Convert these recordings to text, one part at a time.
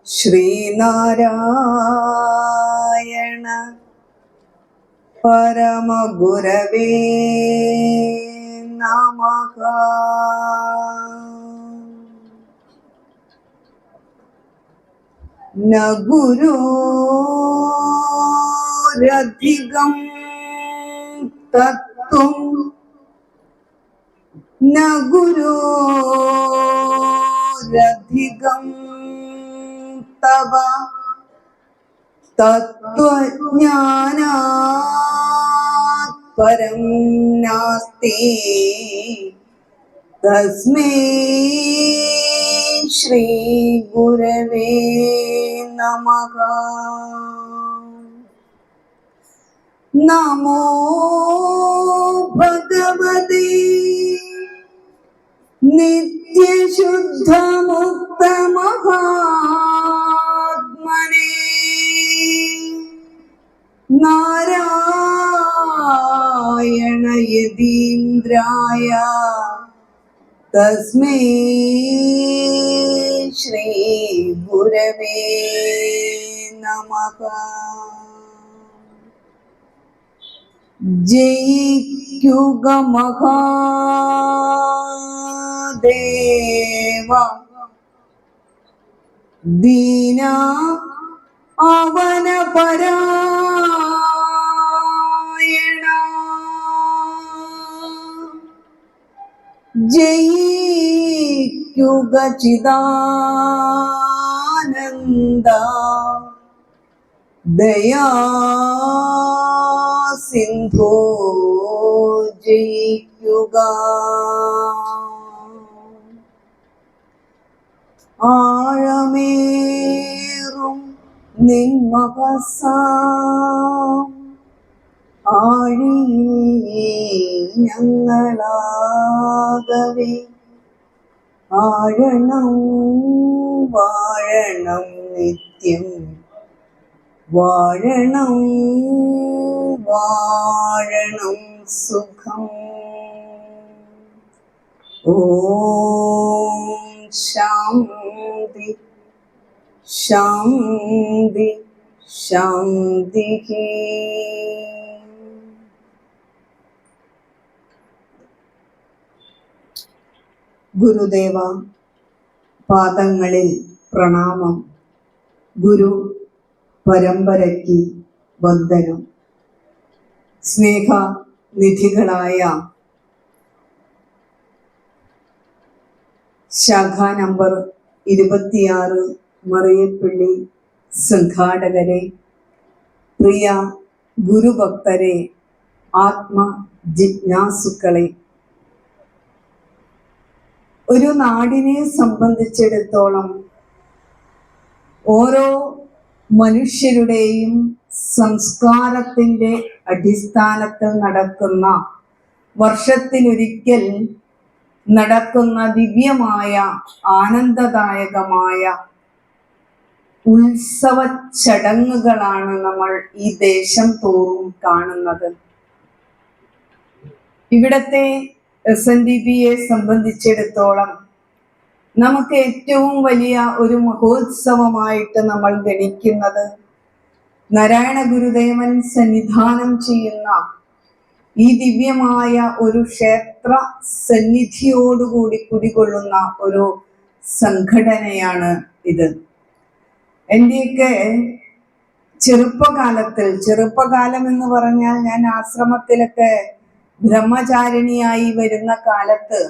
ശ്രീനാരായണ പരമഗുരവേ നമഃ. ന ഗുരോരധികം തത്വം ന ഗുരോരധികം തവ തത്വജ്ഞാനാത് പരം നാസ്തി തസ്മൈ ശ്രീ ഗുരവേ നമഃ. നമോ ഭഗവതേ നിത്യശുദ്ധമുക്തമഹാത്മനേ നാരായണ യതീന്ദ്രായ തസ്മൈ ശ്രീ ഗുരവേ നമഃ. ജയിക്കുക മഹാദേവ ദീന അവന പരായണ ജയിക്കുക ചിദാനന്ദ ദയാ സിന്ധോ ജയിക്കുക. ആഴമേറും നിന്മഹസാം ആഴിയിൽ ഞങ്ങളാകവേ ആഴണം വാഴണം നിത്യം വാഴണം വാഴണം സുഖം. ഓം ശാന്തി ശാന്തി ശാന്തി. ഗുരുദേവ പാദങ്ങളിൽ പ്രണാമം. ഗുരു പരമ്പരയ്ക്ക് വന്ദനം. സ്നേഹനിധികളായ ശാഖ നമ്പർ 26 മറിയപ്പള്ളി സംഘാടകരെ, പ്രിയ ഗുരുഭക്തരെ, ആത്മജിജ്ഞാസുക്കളെ, ഒരു നാടിനെ സംബന്ധിച്ചിടത്തോളം ഓരോ മനുഷ്യരുടെയും സംസ്കാരത്തിൻ്റെ അടിസ്ഥാനത്തിൽ നടക്കുന്ന, വർഷത്തിലൊരിക്കൽ നടക്കുന്ന ദിവ്യമായ ആനന്ദദായകമായ ഉത്സവ ചടങ്ങുകളാണ് നമ്മൾ ഈ ദേശം തോറും കാണുന്നത്. ഇവിടത്തെ SNDPയെ സംബന്ധിച്ചിടത്തോളം നമുക്ക് ഏറ്റവും വലിയ ഒരു മഹോത്സവമായിട്ട് നമ്മൾ ഗണിക്കുന്നത് നാരായണ ഗുരുദേവൻ സന്നിധാനം ചെയ്യുന്ന ഈ ദിവ്യമായ ഒരു ക്ഷേത്ര സന്നിധിയോടുകൂടി കുടികൊള്ളുന്ന ഒരു സംഘടനയാണ് ഇത്. എൻ്റെയൊക്കെ ചെറുപ്പകാലം എന്ന് പറഞ്ഞാൽ ഞാൻ ആശ്രമത്തിലൊക്കെ ബ്രഹ്മചാരിണിയായി വരുന്ന കാലത്ത്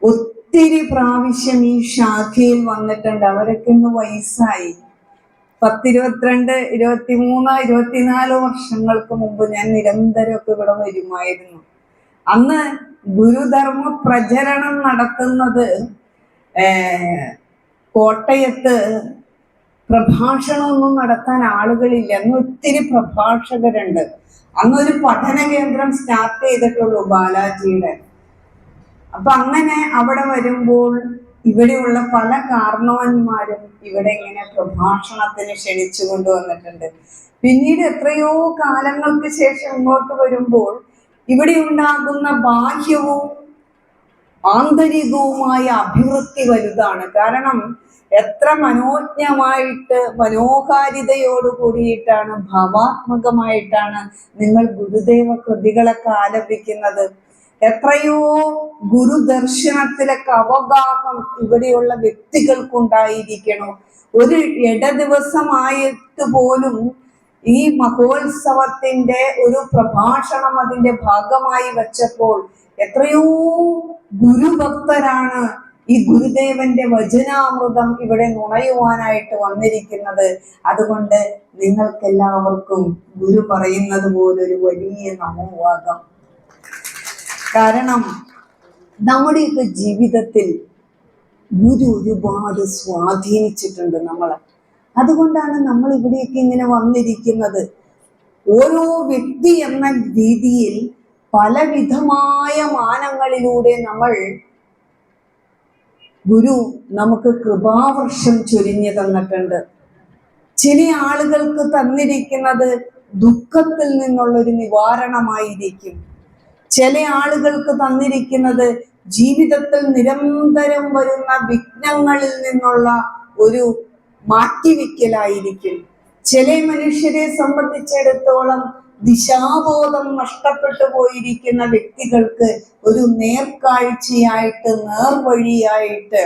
ഒത്തിരി പ്രാവശ്യം ഈ ശാഖയിൽ വന്നിട്ടുണ്ട്. അവരൊക്കെ ഇന്ന് വയസ്സായി. 10, 22, 23, 24 വർഷങ്ങൾക്ക് മുമ്പ് ഞാൻ നിരന്തരമൊക്കെ ഇവിടെ വരുമായിരുന്നു. അന്ന് ഗുരുധർമ്മ പ്രചരണം നടത്തുന്നത് കോട്ടയത്ത് പ്രഭാഷണമൊന്നും നടത്താൻ ആളുകളില്ല. അന്ന് ഒത്തിരി പ്രഭാഷകരുണ്ട്. അന്നൊരു പഠന കേന്ദ്രം സ്റ്റാർട്ട് ചെയ്തിട്ടുള്ളൂ ബാലാജിയുടെ. അപ്പൊ അങ്ങനെ അവിടെ വരുമ്പോൾ ഇവിടെയുള്ള പല കാരണവന്മാരും ഇവിടെ ഇങ്ങനെ പ്രഭാഷണത്തിന് ക്ഷണിച്ചു കൊണ്ടുവന്നിട്ടുണ്ട്. പിന്നീട് എത്രയോ കാലങ്ങൾക്ക് ശേഷം ഇങ്ങോട്ട് വരുമ്പോൾ ഇവിടെ ഉണ്ടാകുന്ന ബാഹ്യവും ആന്തരികവുമായ അഭിവൃദ്ധി വലുതാണ്. കാരണം എത്ര മനോജ്ഞമായിട്ട് മനോഹാരിതയോട് കൂടിയിട്ടാണ്, ഭാവാത്മകമായിട്ടാണ് നിങ്ങൾ ഗുരുദേവ കൃതികളൊക്കെ ആലപിക്കുന്നത്. എത്രയോ ഗുരുദർശനത്തിലൊക്കെ അവഗാഹം ഇവിടെയുള്ള വ്യക്തികൾക്കുണ്ടായിരിക്കണം. ഒരു ദിവസമായിട്ട് പോലും ഈ മഹോത്സവത്തിന്റെ ഒരു പ്രഭാഷണം അതിന്റെ ഭാഗമായി വെച്ചപ്പോൾ എത്രയോ ഗുരുഭക്തരാണ് ഈ ഗുരുദേവന്റെ വചനാമൃതം ഇവിടെ നുണയുവാനായിട്ട് വന്നിരിക്കുന്നത്. അതുകൊണ്ട് നിങ്ങൾക്കെല്ലാവർക്കും ഗുരു പറയുന്നത് പോലൊരു വലിയ നമോവാകം. കാരണം നമ്മുടെയൊക്കെ ജീവിതത്തിൽ ഗുരു ഒരുപാട് സ്വാധീനിച്ചിട്ടുണ്ട് നമ്മളെ. അതുകൊണ്ടാണ് നമ്മൾ ഇവിടെയൊക്കെ ഇങ്ങനെ വന്നിരിക്കുന്നത്. ഓരോ വ്യക്തി എന്ന രീതിയിൽ പലവിധമായ മാനങ്ങളിലൂടെ ഗുരു നമുക്ക് കൃപാവർഷം ചൊരിഞ്ഞു തന്നിട്ടുണ്ട്. ചില ആളുകൾക്ക് തന്നിരിക്കുന്നത് ദുഃഖത്തിൽ നിന്നുള്ളൊരു നിവാരണമായിരിക്കും. ചില ആളുകൾക്ക് തന്നിരിക്കുന്നത് ജീവിതത്തിൽ നിരന്തരം വരുന്ന വിഘ്നങ്ങളിൽ നിന്നുള്ള ഒരു മാറ്റിവെക്കലായിരിക്കും. ചില മനുഷ്യരെ സംബന്ധിച്ചിടത്തോളം ദിശാബോധം നഷ്ടപ്പെട്ടു പോയിരിക്കുന്ന വ്യക്തികൾക്ക് ഒരു നേർക്കാഴ്ചയായിട്ട്, നേർവഴിയായിട്ട്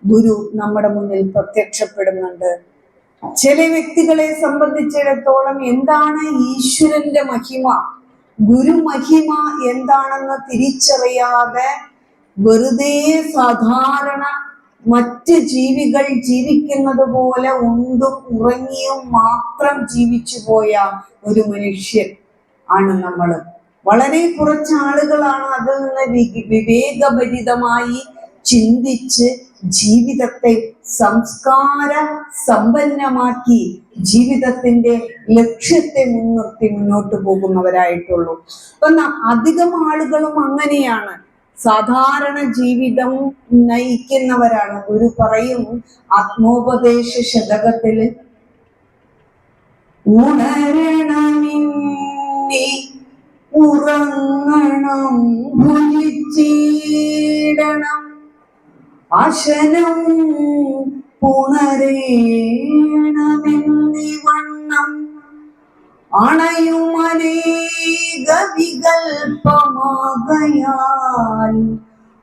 ഗുരു നമ്മുടെ മുന്നിൽ പ്രത്യക്ഷപ്പെടുന്നുണ്ട്. ചില വ്യക്തികളെ സംബന്ധിച്ചിടത്തോളം എന്താണ് ഈശ്വരന്റെ മഹിമ, ഗുരുമഹിമ എന്താണെന്ന് തിരിച്ചറിയാതെ വെറുതെ സാധാരണ മറ്റ് ജീവികൾ ജീവിക്കുന്നത് പോലെ ഉണ്ടും ഉറങ്ങിയും മാത്രം ജീവിച്ചു പോയ ഒരു മനുഷ്യൻ ആണ് നമ്മൾ. വളരെ കുറച്ച് ആളുകളാണ് അതിൽ നിന്ന് വിവേകഭരിതമായി ചിന്തിച്ച് ജീവിതത്തെ സംസ്കാര സമ്പന്നമാക്കി ജീവിതത്തിന്റെ ലക്ഷ്യത്തെ മുൻനിർത്തി മുന്നോട്ട് പോകുന്നവരായിട്ടുള്ളൂ. അപ്പൊ അധികം ആളുകളും അങ്ങനെയാണ്, സാധാരണ ജീവിതം നയിക്കുന്നവരാണ്. ഗുരു പറയും ആത്മോപദേശ ശതകത്തില്, ഉണരണമിന്നി ഉറങ്ങണം ഭുജിച്ചിടണം അശനം പുണരേണമെന്നിവണ്ണം അണയും അനേക വികൽപ്പമാകയാൽ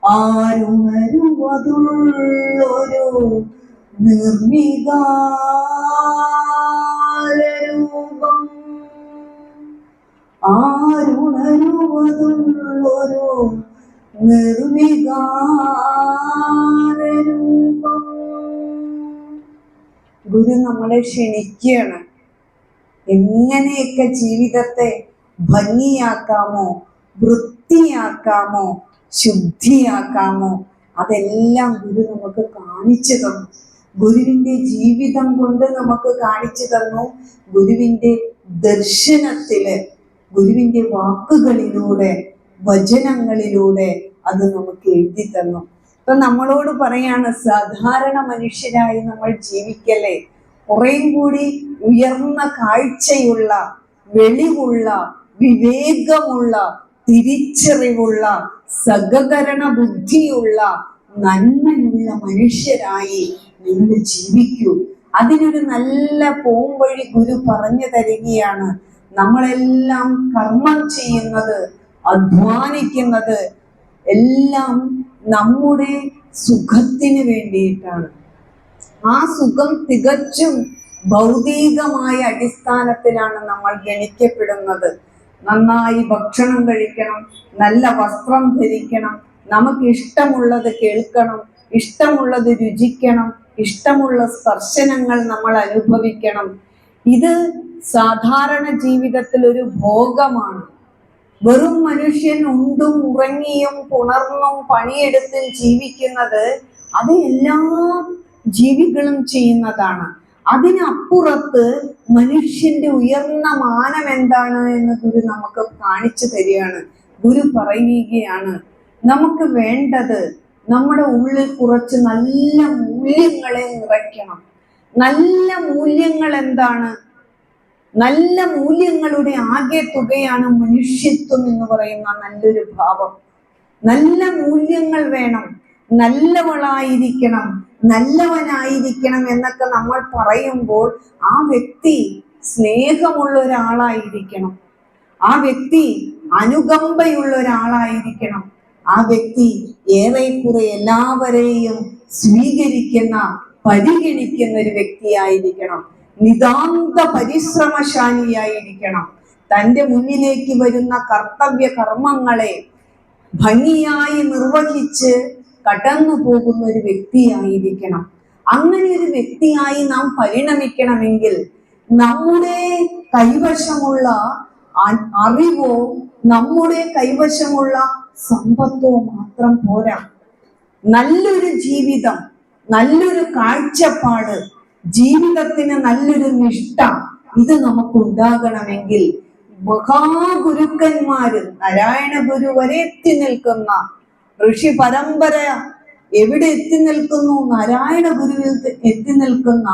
ആരുണരുവതുള്ളൊരു നിർവികാരരൂപം, ആരുണരുവതുള്ളൊരു നിർവികാരരൂപം. ഗുരു നമ്മളെ ക്ഷണിക്കുകയാണ്. എങ്ങനെയൊക്കെ ജീവിതത്തെ ഭംഗിയാക്കാമോ, വൃത്തിയാക്കാമോ, ശുദ്ധിയാക്കാമോ അതെല്ലാം ഗുരു നമുക്ക് കാണിച്ചു തന്നു. ഗുരുവിന്റെ ജീവിതം കൊണ്ട് നമുക്ക് കാണിച്ചു തന്നു. ഗുരുവിന്റെ ദർശനത്തില്, ഗുരുവിന്റെ വാക്കുകളിലൂടെ, വചനങ്ങളിലൂടെ അത് നമുക്ക് എഴുതി തന്നു. അപ്പൊ നമ്മളോട് പറയാണ്, സാധാരണ മനുഷ്യരായി നമ്മൾ ജീവിക്കല്ലേ, കുറേയും കൂടി ഉയർന്ന കാഴ്ചയുള്ള, വെളിവുള്ള, വിവേകമുള്ള, തിരിച്ചറിവുള്ള, സഹകരണ ബുദ്ധിയുള്ള, നന്മയുള്ള മനുഷ്യരായി നിങ്ങൾ ജീവിക്കൂ. അതിനൊരു നല്ല പോംവഴി ഗുരു പറഞ്ഞു തരികയാണ്. നമ്മളെല്ലാം കർമ്മം ചെയ്യുന്നത്, അധ്വാനിക്കുന്നത് എല്ലാം നമ്മുടെ സുഖത്തിന് വേണ്ടിയിട്ടാണ്. ആ സുഖം തികച്ചും ഭൗതികമായ അടിസ്ഥാനത്തിലാണ് നമ്മൾ ഗണിക്കപ്പെടുന്നത്. നന്നായി ഭക്ഷണം കഴിക്കണം, നല്ല വസ്ത്രം ധരിക്കണം, നമുക്ക് ഇഷ്ടമുള്ളത് കേൾക്കണം, ഇഷ്ടമുള്ളത് രുചിക്കണം, ഇഷ്ടമുള്ള സ്പർശനങ്ങൾ നമ്മൾ അനുഭവിക്കണം. ഇത് സാധാരണ ജീവിതത്തിൽ ഒരു ഭോഗമാണ്. വെറും മനുഷ്യൻ ഉണ്ടും ഉറങ്ങിയും പുണർന്നും പണിയെടുത്തും ജീവിക്കുന്നത് അത് എല്ലാ ജീവികളും ചെയ്യുന്നതാണ്. അതിനപ്പുറത്ത് മനുഷ്യന്റെ ഉയർന്ന മാനം എന്താണ് എന്ന് ഗുരു നമുക്ക് കാണിച്ചു തരികയാണ്. ഗുരു പറയുകയാണ്, നമുക്ക് വേണ്ടത് നമ്മുടെ ഉള്ളിൽ കുറച്ച് നല്ല മൂല്യങ്ങളെ നിറയ്ക്കണം. നല്ല മൂല്യങ്ങൾ എന്താണ്? നല്ല മൂല്യങ്ങളുടെ ആകെ തുകയാണ് മനുഷ്യത്വം എന്ന് പറയുന്ന നല്ലൊരു ഭാവം. നല്ല മൂല്യങ്ങൾ വേണം, നല്ലവളായിരിക്കണം, നല്ലവനായിരിക്കണം എന്നൊക്കെ നമ്മൾ പറയുമ്പോൾ ആ വ്യക്തി സ്നേഹമുള്ള ഒരാളായിരിക്കണം, ആ വ്യക്തി അനുകമ്പയുള്ള ഒരാളായിരിക്കണം, ആ വ്യക്തി ഏറെക്കുറെ എല്ലാവരെയും സ്വീകരിക്കുന്ന, പരിഗണിക്കുന്ന ഒരു വ്യക്തിയായിരിക്കണം, നിതാന്ത പരിശ്രമശാലിയായിരിക്കണം, തൻ്റെ മുന്നിലേക്ക് വരുന്ന കർത്തവ്യ കർമ്മങ്ങളെ ഭംഗിയായി നിർവഹിച്ച് കടന്നു പോകുന്ന ഒരു വ്യക്തിയായിരിക്കണം. അങ്ങനെ ഒരു വ്യക്തിയായി നാം പരിണമിക്കണമെങ്കിൽ നമ്മുടെ കൈവശമുള്ള അറിവോ നമ്മുടെ കൈവശമുള്ള സമ്പത്തോ മാത്രം പോരാ. നല്ലൊരു ജീവിതം, നല്ലൊരു കാഴ്ചപ്പാട്, ജീവിതത്തിന് നല്ലൊരു നിഷ്ഠ, ഇത് നമുക്ക് ഉണ്ടാകണമെങ്കിൽ മഹാഗുരുക്കന്മാര്, നാരായണ ഗുരു വരെ എത്തി നിൽക്കുന്ന ഋഷി പരമ്പര എവിടെ എത്തി നിൽക്കുന്നു? നാരായണ ഗുരുവിൽ എത്തി നിൽക്കുന്ന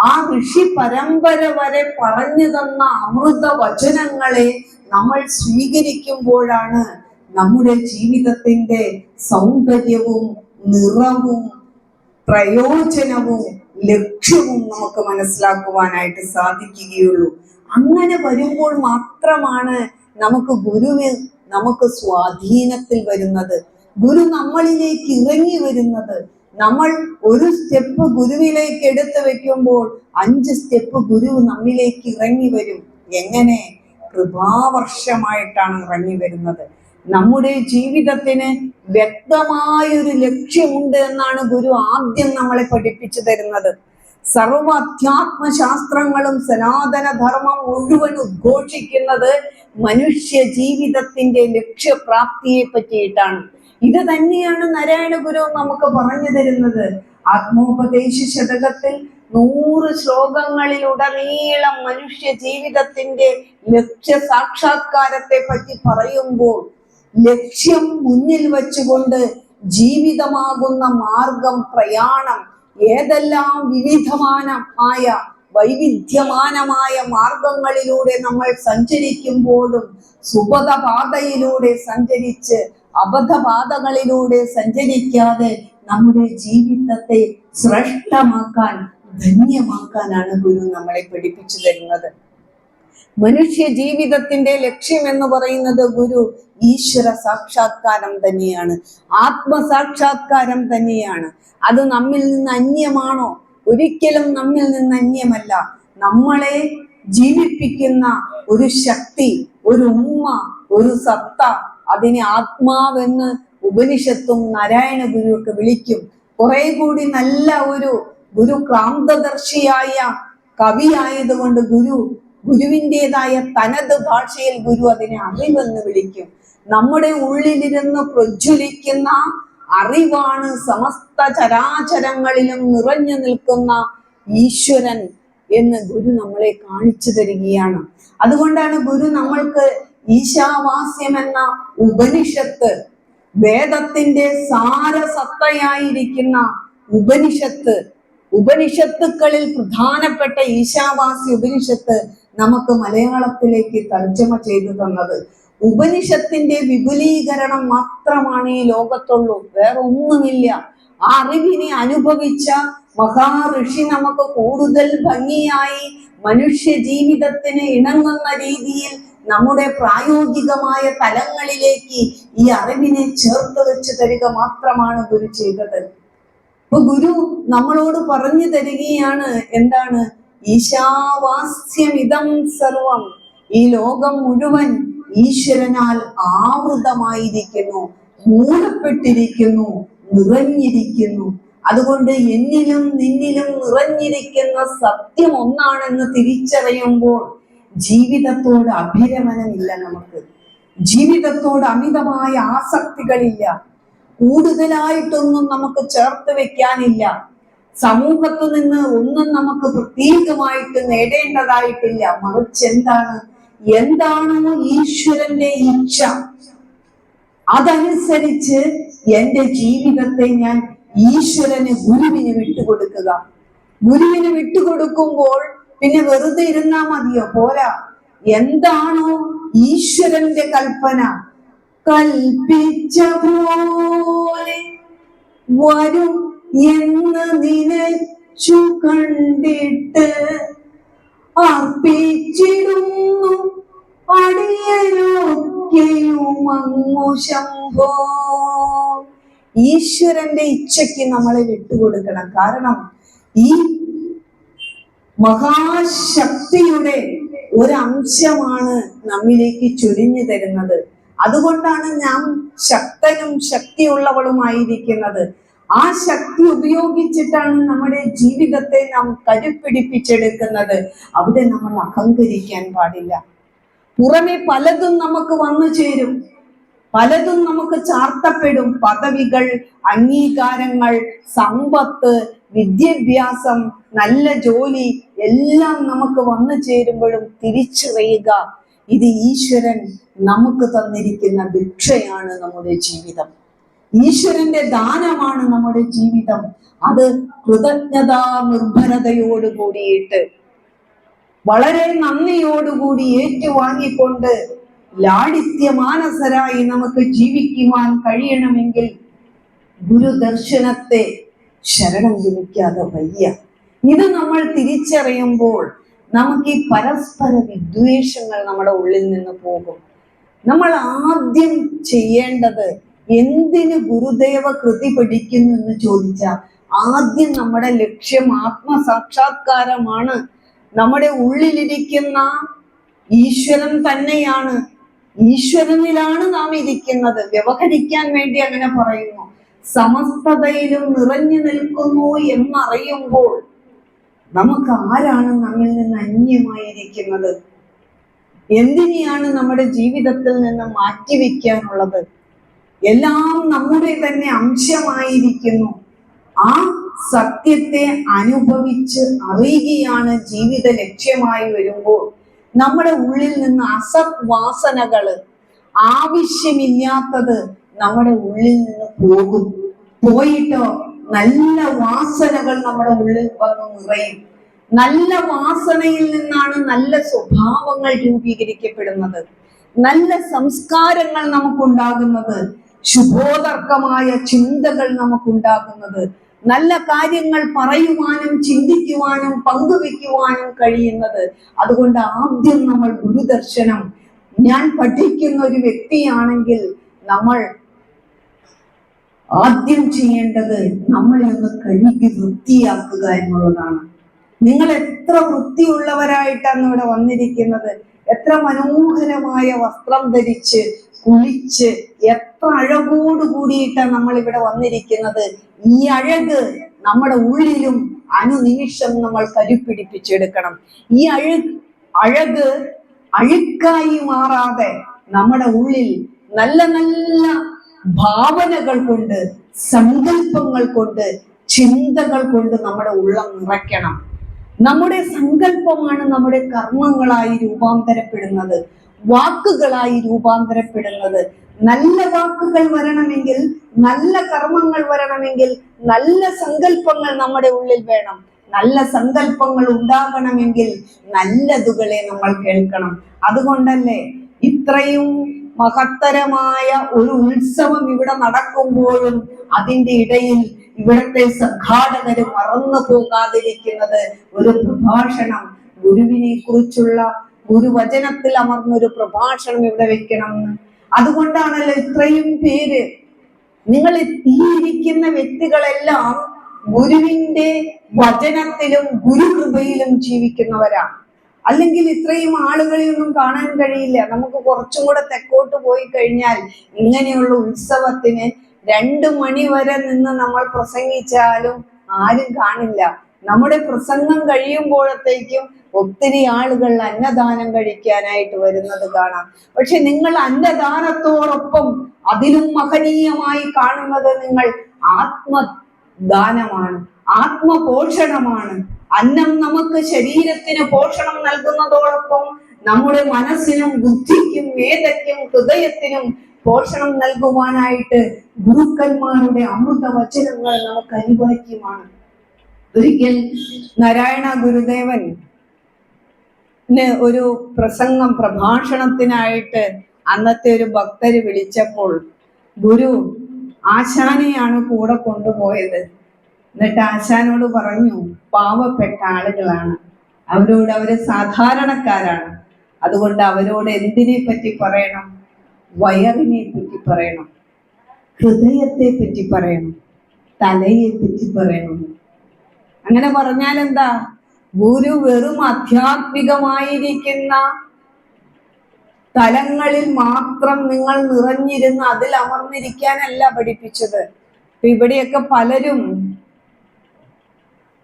ആ ഋഷി പരമ്പര വരെ പറഞ്ഞു തന്ന അമൃത വചനങ്ങളെ നമ്മൾ സ്വീകരിക്കുമ്പോഴാണ് നമ്മുടെ ജീവിതത്തിന്റെ സൗന്ദര്യവും നിറവും പ്രയോജനവും ലക്ഷ്യവും നമുക്ക് മനസ്സിലാക്കുവാനായിട്ട് സാധിക്കുകയുള്ളൂ. അങ്ങനെ വരുമ്പോൾ മാത്രമാണ് നമുക്ക് സ്വാധീനത്തിൽ വരുന്നത്, ഗുരു നമ്മളിലേക്ക് ഇറങ്ങി വരുന്നത്. നമ്മൾ ഒരു സ്റ്റെപ്പ് ഗുരുവിലേക്ക് എടുത്തു വെക്കുമ്പോൾ 5 സ്റ്റെപ്പ് ഗുരു നമ്മിലേക്ക് ഇറങ്ങി വരും. എങ്ങനെ? കൃപാവർഷമായിട്ടാണ് ഇറങ്ങി വരുന്നത്. നമ്മുടെ ജീവിതത്തിന് വ്യക്തമായൊരു ലക്ഷ്യമുണ്ട് എന്നാണ് ഗുരു ആദ്യം നമ്മളെ പഠിപ്പിച്ചു തരുന്നത്. സർവ അധ്യാത്മശാസ്ത്രങ്ങളും സനാതന ധർമ്മം മുഴുവൻ ഉദ്ഘോഷിക്കുന്നത് മനുഷ്യ ജീവിതത്തിന്റെ ലക്ഷ്യപ്രാപ്തിയെ പറ്റിയിട്ടാണ്. ഇത് തന്നെയാണ് നാരായണ ഗുരു നമുക്ക് പറഞ്ഞു തരുന്നത്. ആത്മോപദേശ ശതകത്തിൽ 100 ശ്ലോകങ്ങളിലുടനീളം മനുഷ്യ ജീവിതത്തിന്റെ ലക്ഷ്യ സാക്ഷാത്കാരത്തെ പറ്റി പറയുമ്പോൾ ലക്ഷ്യം മുന്നിൽ വെച്ചുകൊണ്ട് ജീവിതമാകുന്ന മാർഗം, പ്രയാണം, ഏതെല്ലാം വിവിധമാനമായ വൈവിധ്യമാനമായ മാർഗങ്ങളിലൂടെ നമ്മൾ സഞ്ചരിക്കുമ്പോഴും സുബധപാതയിലൂടെ സഞ്ചരിച്ച് അബദ്ധപാതകളിലൂടെ സഞ്ചരിക്കാതെ നമ്മുടെ ജീവിതത്തെ ശ്രേഷ്ഠമാക്കാൻ, ധന്യമാക്കാനാണ് ഗുരു നമ്മളെ പഠിപ്പിച്ചു തരുന്നത്. മനുഷ്യ ജീവിതത്തിന്റെ ലക്ഷ്യം എന്ന് പറയുന്നത് ഗുരു ഈശ്വര സാക്ഷാത്കാരം തന്നെയാണ്, ആത്മസാക്ഷാത്കാരം തന്നെയാണ്. അത് നമ്മിൽ നിന്ന് അന്യമാണോ? ഒരിക്കലും നമ്മിൽ നിന്ന് അന്യമല്ല. നമ്മളെ ജീവിപ്പിക്കുന്ന ഒരു ശക്തി, ഒരു ഉമ്മ, ഒരു സത്ത, അതിനെ ആത്മാവെന്ന് ഉപനിഷത്തും നാരായണ ഗുരുവൊക്കെ വിളിക്കും. കുറെ കൂടി നല്ല ഒരു ഗുരു ക്രാന്തദർശിയായ കവിയായതുകൊണ്ട് ഗുരുവിൻ്റെതായ തനത് ഭാഷയിൽ ഗുരു അതിനെ അറിവെന്ന് വിളിക്കും. നമ്മുടെ ഉള്ളിലിരുന്ന് പ്രജ്വലിക്കുന്ന അറിവാണ് സമസ്ത ചരാചരങ്ങളിലും നിറഞ്ഞു നിൽക്കുന്ന ഈശ്വരൻ എന്ന് ഗുരു നമ്മളെ കാണിച്ചു തരികയാണ്. അതുകൊണ്ടാണ് ഗുരു നമ്മൾക്ക് ഈശാവാസ്യം എന്ന ഉപനിഷത്ത്, വേദത്തിന്റെ സാരസത്തയായിരിക്കുന്ന ഉപനിഷത്തുക്കളിൽ പ്രധാനപ്പെട്ട ഈശാവാസ്യ ഉപനിഷത്ത് നമുക്ക് മലയാളത്തിലേക്ക് തർജ്ജമ ചെയ്തു തന്നത്. ഉപനിഷത്തിന്റെ വിപുലീകരണം മാത്രമാണ് ഈ ലോകത്തുള്ളൂ, വേറെ ഒന്നുമില്ല. ആ അറിവിനെ അനുഭവിച്ച മഹാഋഷി നമുക്ക് കൂടുതൽ ഭംഗിയായി മനുഷ്യ ജീവിതത്തിന് ഇണങ്ങുന്ന രീതിയിൽ നമ്മുടെ പ്രായോഗികമായ തലങ്ങളിലേക്ക് ഈ അറിവിനെ ചേർത്ത് വെച്ച് തരിക മാത്രമാണ് ഗുരു ചെയ്തത്. അപ്പൊ ഗുരു നമ്മളോട് പറഞ്ഞു തരികയാണ്, എന്താണ്? ഈശാവാസ്യമിതം സർവം, ഈ ലോകം മുഴുവൻ ഈശ്വരനാൽ ആവൃതമായിരിക്കുന്നു, മൂടപ്പെട്ടിരിക്കുന്നു, നിറഞ്ഞിരിക്കുന്നു. അതുകൊണ്ട് എന്നിലും നിന്നിലും നിറഞ്ഞിരിക്കുന്ന സത്യം ഒന്നാണെന്ന് തിരിച്ചറിയുമ്പോൾ ജീവിതത്തോട് അഭിരമനമില്ല, നമുക്ക് ജീവിതത്തോട് അമിതമായ ആസക്തികളില്ല, കൂടുതലായിട്ടൊന്നും നമുക്ക് ചേർത്ത് വെക്കാനില്ല, സമൂഹത്തു നിന്ന് ഒന്നും നമുക്ക് പ്രത്യേകമായിട്ട് നേടേണ്ടതായിട്ടില്ല. മറിച്ച് എന്താണോ ഈശ്വരന്റെ ഇച്ഛ, അതനുസരിച്ച് എന്റെ ജീവിതത്തെ ഞാൻ ഈശ്വരന്, ഗുരുവിന് വിട്ടുകൊടുക്കുക. ഗുരുവിന് വിട്ടുകൊടുക്കുമ്പോൾ പിന്നെ വെറുതെ ഇരുന്നാ മതിയോ? പോരാ. എന്താണോ ഈശ്വരന്റെ കൽപ്പന, കൽപ്പിച്ച പോലെ വരും എന്ന് നിലച്ചു കണ്ടിട്ട് അർപ്പിച്ചിടുന്നു അടിയനൊക്കെയും അങ്ങു ശംഭോ. ഈശ്വരന്റെ ഇച്ഛയ്ക്ക് നമ്മളെ വിട്ടുകൊടുക്കണം. കാരണം ഈ മഹാശക്തിയുടെ ഒരംശമാണ് നമ്മിലേക്ക് ചൊരിഞ്ഞു തരുന്നത്. അതുകൊണ്ടാണ് നാം ശക്തനും ശക്തിയുള്ളവളുമായിരിക്കുന്നത്. ആ ശക്തി ഉപയോഗിച്ചിട്ടാണ് നമ്മുടെ ജീവിതത്തെ നാം കരുപ്പിടിപ്പിച്ചെടുക്കുന്നത്. അവിടെ നമ്മൾ അഹങ്കരിക്കാൻ പാടില്ല. പുറമെ പലതും നമുക്ക് വന്നു ചേരും, പലതും നമുക്ക് ചാർത്തപ്പെടും. പദവികൾ, അംഗീകാരങ്ങൾ, സമ്പത്ത്, വിദ്യാഭ്യാസം, നല്ല ജോലി എല്ലാം നമുക്ക് വന്നു ചേരുമ്പോഴും തിരിച്ചറിയുക, ഇത് ഈശ്വരൻ നമുക്ക് തന്നിരിക്കുന്ന ഭിക്ഷയാണ് നമ്മുടെ ജീവിതം. ഈശ്വരന്റെ ദാനമാണ് നമ്മുടെ ജീവിതം. അത് കൃതജ്ഞതാ നിർഭരതയോട് കൂടിയിട്ട് വളരെ നന്ദിയോടുകൂടി ഏറ്റുവാങ്ങിക്കൊണ്ട് ലാളിത്യമാനസരായി നമുക്ക് ജീവിക്കുവാൻ കഴിയണമെങ്കിൽ ഗുരുദർശനത്തെ ശരണം വിളിക്കാതെ വയ്യ. ഇത് നമ്മൾ തിരിച്ചറിയുമ്പോൾ നമുക്ക് ഈ പരസ്പര വിദ്വേഷങ്ങൾ നമ്മുടെ ഉള്ളിൽ നിന്ന് പോകും. നമ്മൾ ആദ്യം ചെയ്യേണ്ടത് എന്തിന് ഗുരുദേവ കൃതി പഠിക്കുന്നു എന്ന് ചോദിച്ചാൽ ആദ്യം നമ്മുടെ ലക്ഷ്യം ആത്മസാക്ഷാത്കാരമാണ്. നമ്മുടെ ഉള്ളിലിരിക്കുന്ന ഈശ്വരൻ തന്നെയാണ്, ഈശ്വരനിലാണ് നാം ഇരിക്കുന്നത്. വ്യവഹരിക്കാൻ വേണ്ടി അങ്ങനെ പറയുന്നു. സമസ്തതയിലും നിറഞ്ഞു നിൽക്കുന്നു എന്നറിയുമ്പോൾ നമുക്ക് ആരാണ് നമ്മിൽ നിന്ന് അന്യമായിരിക്കുന്നത്? എന്തിനെയാണ് നമ്മുടെ ജീവിതത്തിൽ നിന്ന് മാറ്റിവെക്കാനുള്ളത്? എല്ലാം നമ്മുടെ തന്നെ അംശമായിരിക്കുന്നു. ആ സത്യത്തെ അനുഭവിച്ച് അറിയുകയാണ് ജീവിത ലക്ഷ്യമായി വരുമ്പോൾ നമ്മുടെ ഉള്ളിൽ നിന്ന് അസത് വാസനകള്, ആവശ്യമില്ലാത്തത് നമ്മുടെ ഉള്ളിൽ നിന്ന് പോകും. പോയിട്ടോ നല്ല വാസനകൾ നമ്മുടെ ഉള്ളിൽ വന്ന് നിറയും. നല്ല വാസനയിൽ നിന്നാണ് നല്ല സ്വഭാവങ്ങൾ രൂപീകരിക്കപ്പെടുന്നത്, നല്ല സംസ്കാരങ്ങൾ നമുക്കുണ്ടാകുന്നത്, ശുഭോദർക്കമായ ചിന്തകൾ നമുക്കുണ്ടാകുന്നത്, നല്ല കാര്യങ്ങൾ പറയുവാനും ചിന്തിക്കുവാനും പങ്കുവെക്കുവാനും കഴിയുന്നത്. അതുകൊണ്ട് ആദ്യം നമ്മൾ ഗുരുദർശനം, ഞാൻ പഠിക്കുന്ന ഒരു വ്യക്തിയാണെങ്കിൽ നമ്മൾ ആദ്യം ചെയ്യേണ്ടത് നമ്മളെ ഒന്ന് കഴുകി വൃത്തിയാക്കുക എന്നുള്ളതാണ്. നിങ്ങൾ എത്ര വൃത്തിയുള്ളവരായിട്ടാണ് ഇവിടെ വന്നിരിക്കുന്നത്, എത്ര മനോഹരമായ വസ്ത്രം ധരിച്ച് കുളിച്ച് എത്ര അഴകോട് കൂടിയിട്ടാണ് നമ്മൾ ഇവിടെ വന്നിരിക്കുന്നത്. ഈ അഴക് നമ്മുടെ ഉള്ളിലും അനുനിമിഷം നമ്മൾ കരുപ്പിടിപ്പിച്ചെടുക്കണം. ഈ അഴക് അഴുക്കായി മാറാതെ നമ്മുടെ ഉള്ളിൽ നല്ല നല്ല ഭാവനകൾ കൊണ്ട്, സങ്കല്പങ്ങൾ കൊണ്ട്, ചിന്തകൾ കൊണ്ട് നമ്മുടെ ഉള്ളം നിറയ്ക്കണം. നമ്മുടെ സങ്കല്പമാണ് നമ്മുടെ കർമ്മങ്ങളായി രൂപാന്തരപ്പെടുന്നത്, വാക്കുകളായി രൂപാന്തരപ്പെടുന്നത്. നല്ല വാക്കുകൾ വരണമെങ്കിൽ, നല്ല കർമ്മങ്ങൾ വരണമെങ്കിൽ നല്ല സങ്കല്പങ്ങൾ നമ്മുടെ ഉള്ളിൽ വേണം. നല്ല സങ്കല്പങ്ങൾ ഉണ്ടാകണമെങ്കിൽ നല്ലതുകളെ നമ്മൾ കേൾക്കണം. അതുകൊണ്ടല്ലേ ഇത്രയും മഹത്തരമായ ഒരു ഉത്സവം ഇവിടെ നടക്കുമ്പോഴും അതിൻ്റെ ഇടയിൽ ഇവിടുത്തെ സംഘാടകര് മറന്നു പോകാതിരിക്കുന്നത് ഒരു പ്രഭാഷണം, ഗുരുവിനെ കുറിച്ചുള്ള ഗുരുവചനത്തിൽ അമർന്നൊരു പ്രഭാഷണം ഇവിടെ വെക്കണം എന്ന്. അതുകൊണ്ടാണല്ലോ ഇത്രയും പേര്, നിങ്ങൾ ഈ ഇരിക്കുന്ന വ്യക്തികളെല്ലാം ഗുരുവിന്റെ വചനത്തിലും ഗുരുകൃപയിലും ജീവിക്കുന്നവരാണ്. അല്ലെങ്കിൽ ഇത്രയും ആളുകളെയൊന്നും കാണാൻ കഴിയില്ല. നമുക്ക് കുറച്ചും കൂടെ തെക്കോട്ട് പോയി കഴിഞ്ഞാൽ ഇങ്ങനെയുള്ള ഉത്സവത്തിന് 2 മണി വരെ നിന്ന് നമ്മൾ പ്രസംഗിച്ചാലും ആരും കാണില്ല. നമ്മുടെ പ്രസംഗം കഴിയുമ്പോഴത്തേക്കും ഒത്തിരി ആളുകൾ അന്നദാനം കഴിക്കാനായിട്ട് വരുന്നത് കാണാം. പക്ഷെ നിങ്ങൾ അന്നദാനത്തോടൊപ്പം അതിലും മഹനീയമായി കാണുന്നത് നിങ്ങൾ ആത്മദാനമാണ്, ആത്മപോഷണമാണ്. അന്നം നമുക്ക് ശരീരത്തിന് പോഷണം നൽകുന്നതോടൊപ്പം നമ്മുടെ മനസ്സിനും ബുദ്ധിക്കും വേദയ്ക്കും ഹൃദയത്തിനും പോഷണം നൽകുവാനായിട്ട് ഗുരുക്കന്മാരുടെ അമൃത വചനങ്ങൾ നമുക്ക് അനിവാര്യമാണ്. ഒരിക്കൽ നാരായണ ഗുരുദേവൻ ഒരു പ്രഭാഷണത്തിനായിട്ട് അന്നത്തെ ഒരു ഭക്തര് വിളിച്ചപ്പോൾ ഗുരു ആശാനെയാണ് കൂടെ കൊണ്ടുപോയത്. എന്നിട്ട് ആശാനോട് പറഞ്ഞു, പാവപ്പെട്ട ആളുകളാണ്, അവര് സാധാരണക്കാരാണ്, അതുകൊണ്ട് അവരോട് എന്തിനെ പറ്റി പറയണം? വയറിനെ പറ്റി പറയണം, ഹൃദയത്തെ പറ്റി പറയണം, തലയെ പറ്റി പറയണം. അങ്ങനെ പറഞ്ഞാൽ എന്താ? ഗുരു വെറും ആധ്യാത്മികമായിരിക്കുന്ന തലങ്ങളിൽ മാത്രം നിങ്ങൾ നിറഞ്ഞിരുന്ന് അതിൽ അമർന്നിരിക്കാനല്ല പഠിപ്പിച്ചത്. ഇവിടെയൊക്കെ പലരും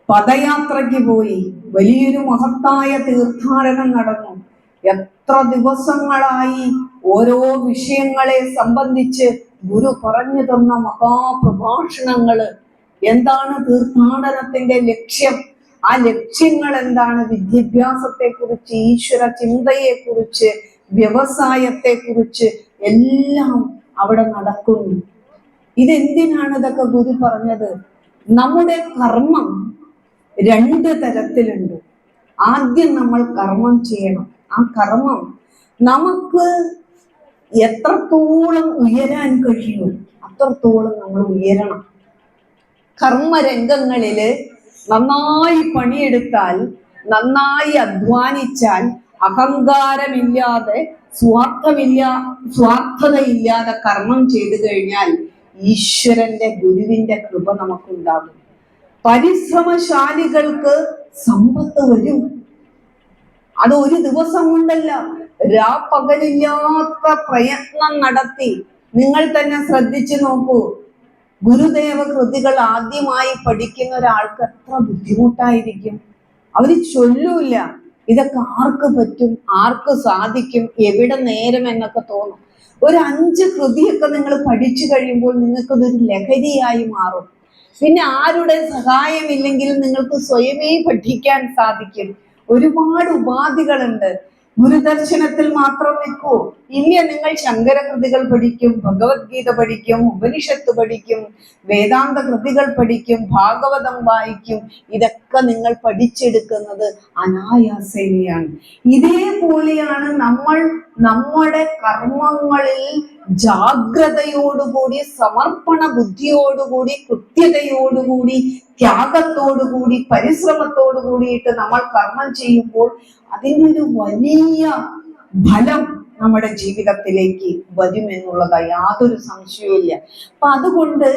പദയാത്രയ്ക്ക് പോയി, വലിയൊരു മഹത്തായ തീർത്ഥാടനം നടന്നു. എത്ര ദിവസങ്ങളായി ഓരോ വിഷയങ്ങളെ സംബന്ധിച്ച് ഗുരു പറഞ്ഞു തന്ന മഹാപ്രഭാഷണങ്ങള്. എന്താണ് തീർത്ഥാടനത്തിന്റെ ലക്ഷ്യം? ആ ലക്ഷ്യങ്ങൾ എന്താണ്? വിദ്യാഭ്യാസത്തെ കുറിച്ച്, ഈശ്വര ചിന്തയെ കുറിച്ച്, വ്യവസായത്തെ കുറിച്ച് എല്ലാം അവിടെ നടക്കുന്നു. ഇതെന്തിനാണ് ഇതൊക്കെ ഗുരു പറഞ്ഞത്? നമ്മുടെ കർമ്മം രണ്ട് തരത്തിലുണ്ട്. ആദ്യം നമ്മൾ കർമ്മം ചെയ്യണം. ആ കർമ്മം നമുക്ക് എത്രത്തോളം ഉയരാൻ കഴിയും അത്രത്തോളം നമ്മൾ ഉയരണം. കർമ്മരംഗങ്ങളില് നന്നായി പണിയെടുത്താൽ, നന്നായി അധ്വാനിച്ചാൽ, അഹങ്കാരമില്ലാതെ സ്വാർത്ഥതയില്ലാതെ കർമ്മം ചെയ്തു കഴിഞ്ഞാൽ ഈശ്വരന്റെ ഗുരുവിന്റെ കൃപ നമുക്കുണ്ടാകും. പരിശ്രമശാലികൾക്ക് സമ്പത്ത് വരും. അത് ഒരു ദിവസം കൊണ്ടല്ല, രാപ്പകലില്ലാത്ത പ്രയത്നം നടത്തി. നിങ്ങൾ തന്നെ ശ്രദ്ധിച്ചു നോക്കൂ, ഗുരുദേവ കൃതികൾ ആദ്യമായി പഠിക്കുന്ന ഒരാൾക്ക് എത്ര ബുദ്ധിമുട്ടായിരിക്കും. അവര് ചൊല്ലൂല. ഇതൊക്കെ ആർക്ക് പറ്റും, ആർക്ക് സാധിക്കും, എവിടെ നേരം എന്നൊക്കെ തോന്നും. ഒരു 5 കൃതിയൊക്കെ നിങ്ങൾ പഠിച്ചു കഴിയുമ്പോൾ നിങ്ങൾക്കതൊരു ലഹരിയായി മാറും. പിന്നെ ആരുടെ സഹായമില്ലെങ്കിൽ നിങ്ങൾക്ക് സ്വയമേ പഠിക്കാൻ സാധിക്കും. ഒരുപാട് ഉപാധികളുണ്ട്. ഗുരുദർശനത്തിൽ മാത്രം നിൽക്കൂ ഇല്ല. നിങ്ങൾ ശങ്കരകൃതികൾ പഠിക്കും, ഭഗവത്ഗീത പഠിക്കും, ഉപനിഷത്ത് പഠിക്കും, വേദാന്ത കൃതികൾ പഠിക്കും, ഭാഗവതം വായിക്കും. ഇതൊക്കെ നിങ്ങൾ പഠിച്ചെടുക്കുന്നത് അനായാസേനയാണ്. ഇതേപോലെയാണ് നമ്മൾ നമ്മുടെ കർമ്മങ്ങളിൽ ജാഗ്രതയോടുകൂടി, സമർപ്പണ ബുദ്ധിയോടുകൂടി, കൃത്യതയോടുകൂടി, ത്യാഗത്തോടുകൂടി, പരിശ്രമത്തോടു കൂടിയിട്ട് നമ്മൾ കർമ്മം ചെയ്യുമ്പോൾ അതിനൊരു വലിയ ഫലം നമ്മുടെ ജീവിതത്തിലേക്ക് വരുമെന്നുള്ളത് യാതൊരു സംശയവുമില്ല. അപ്പൊ അതുകൊണ്ട്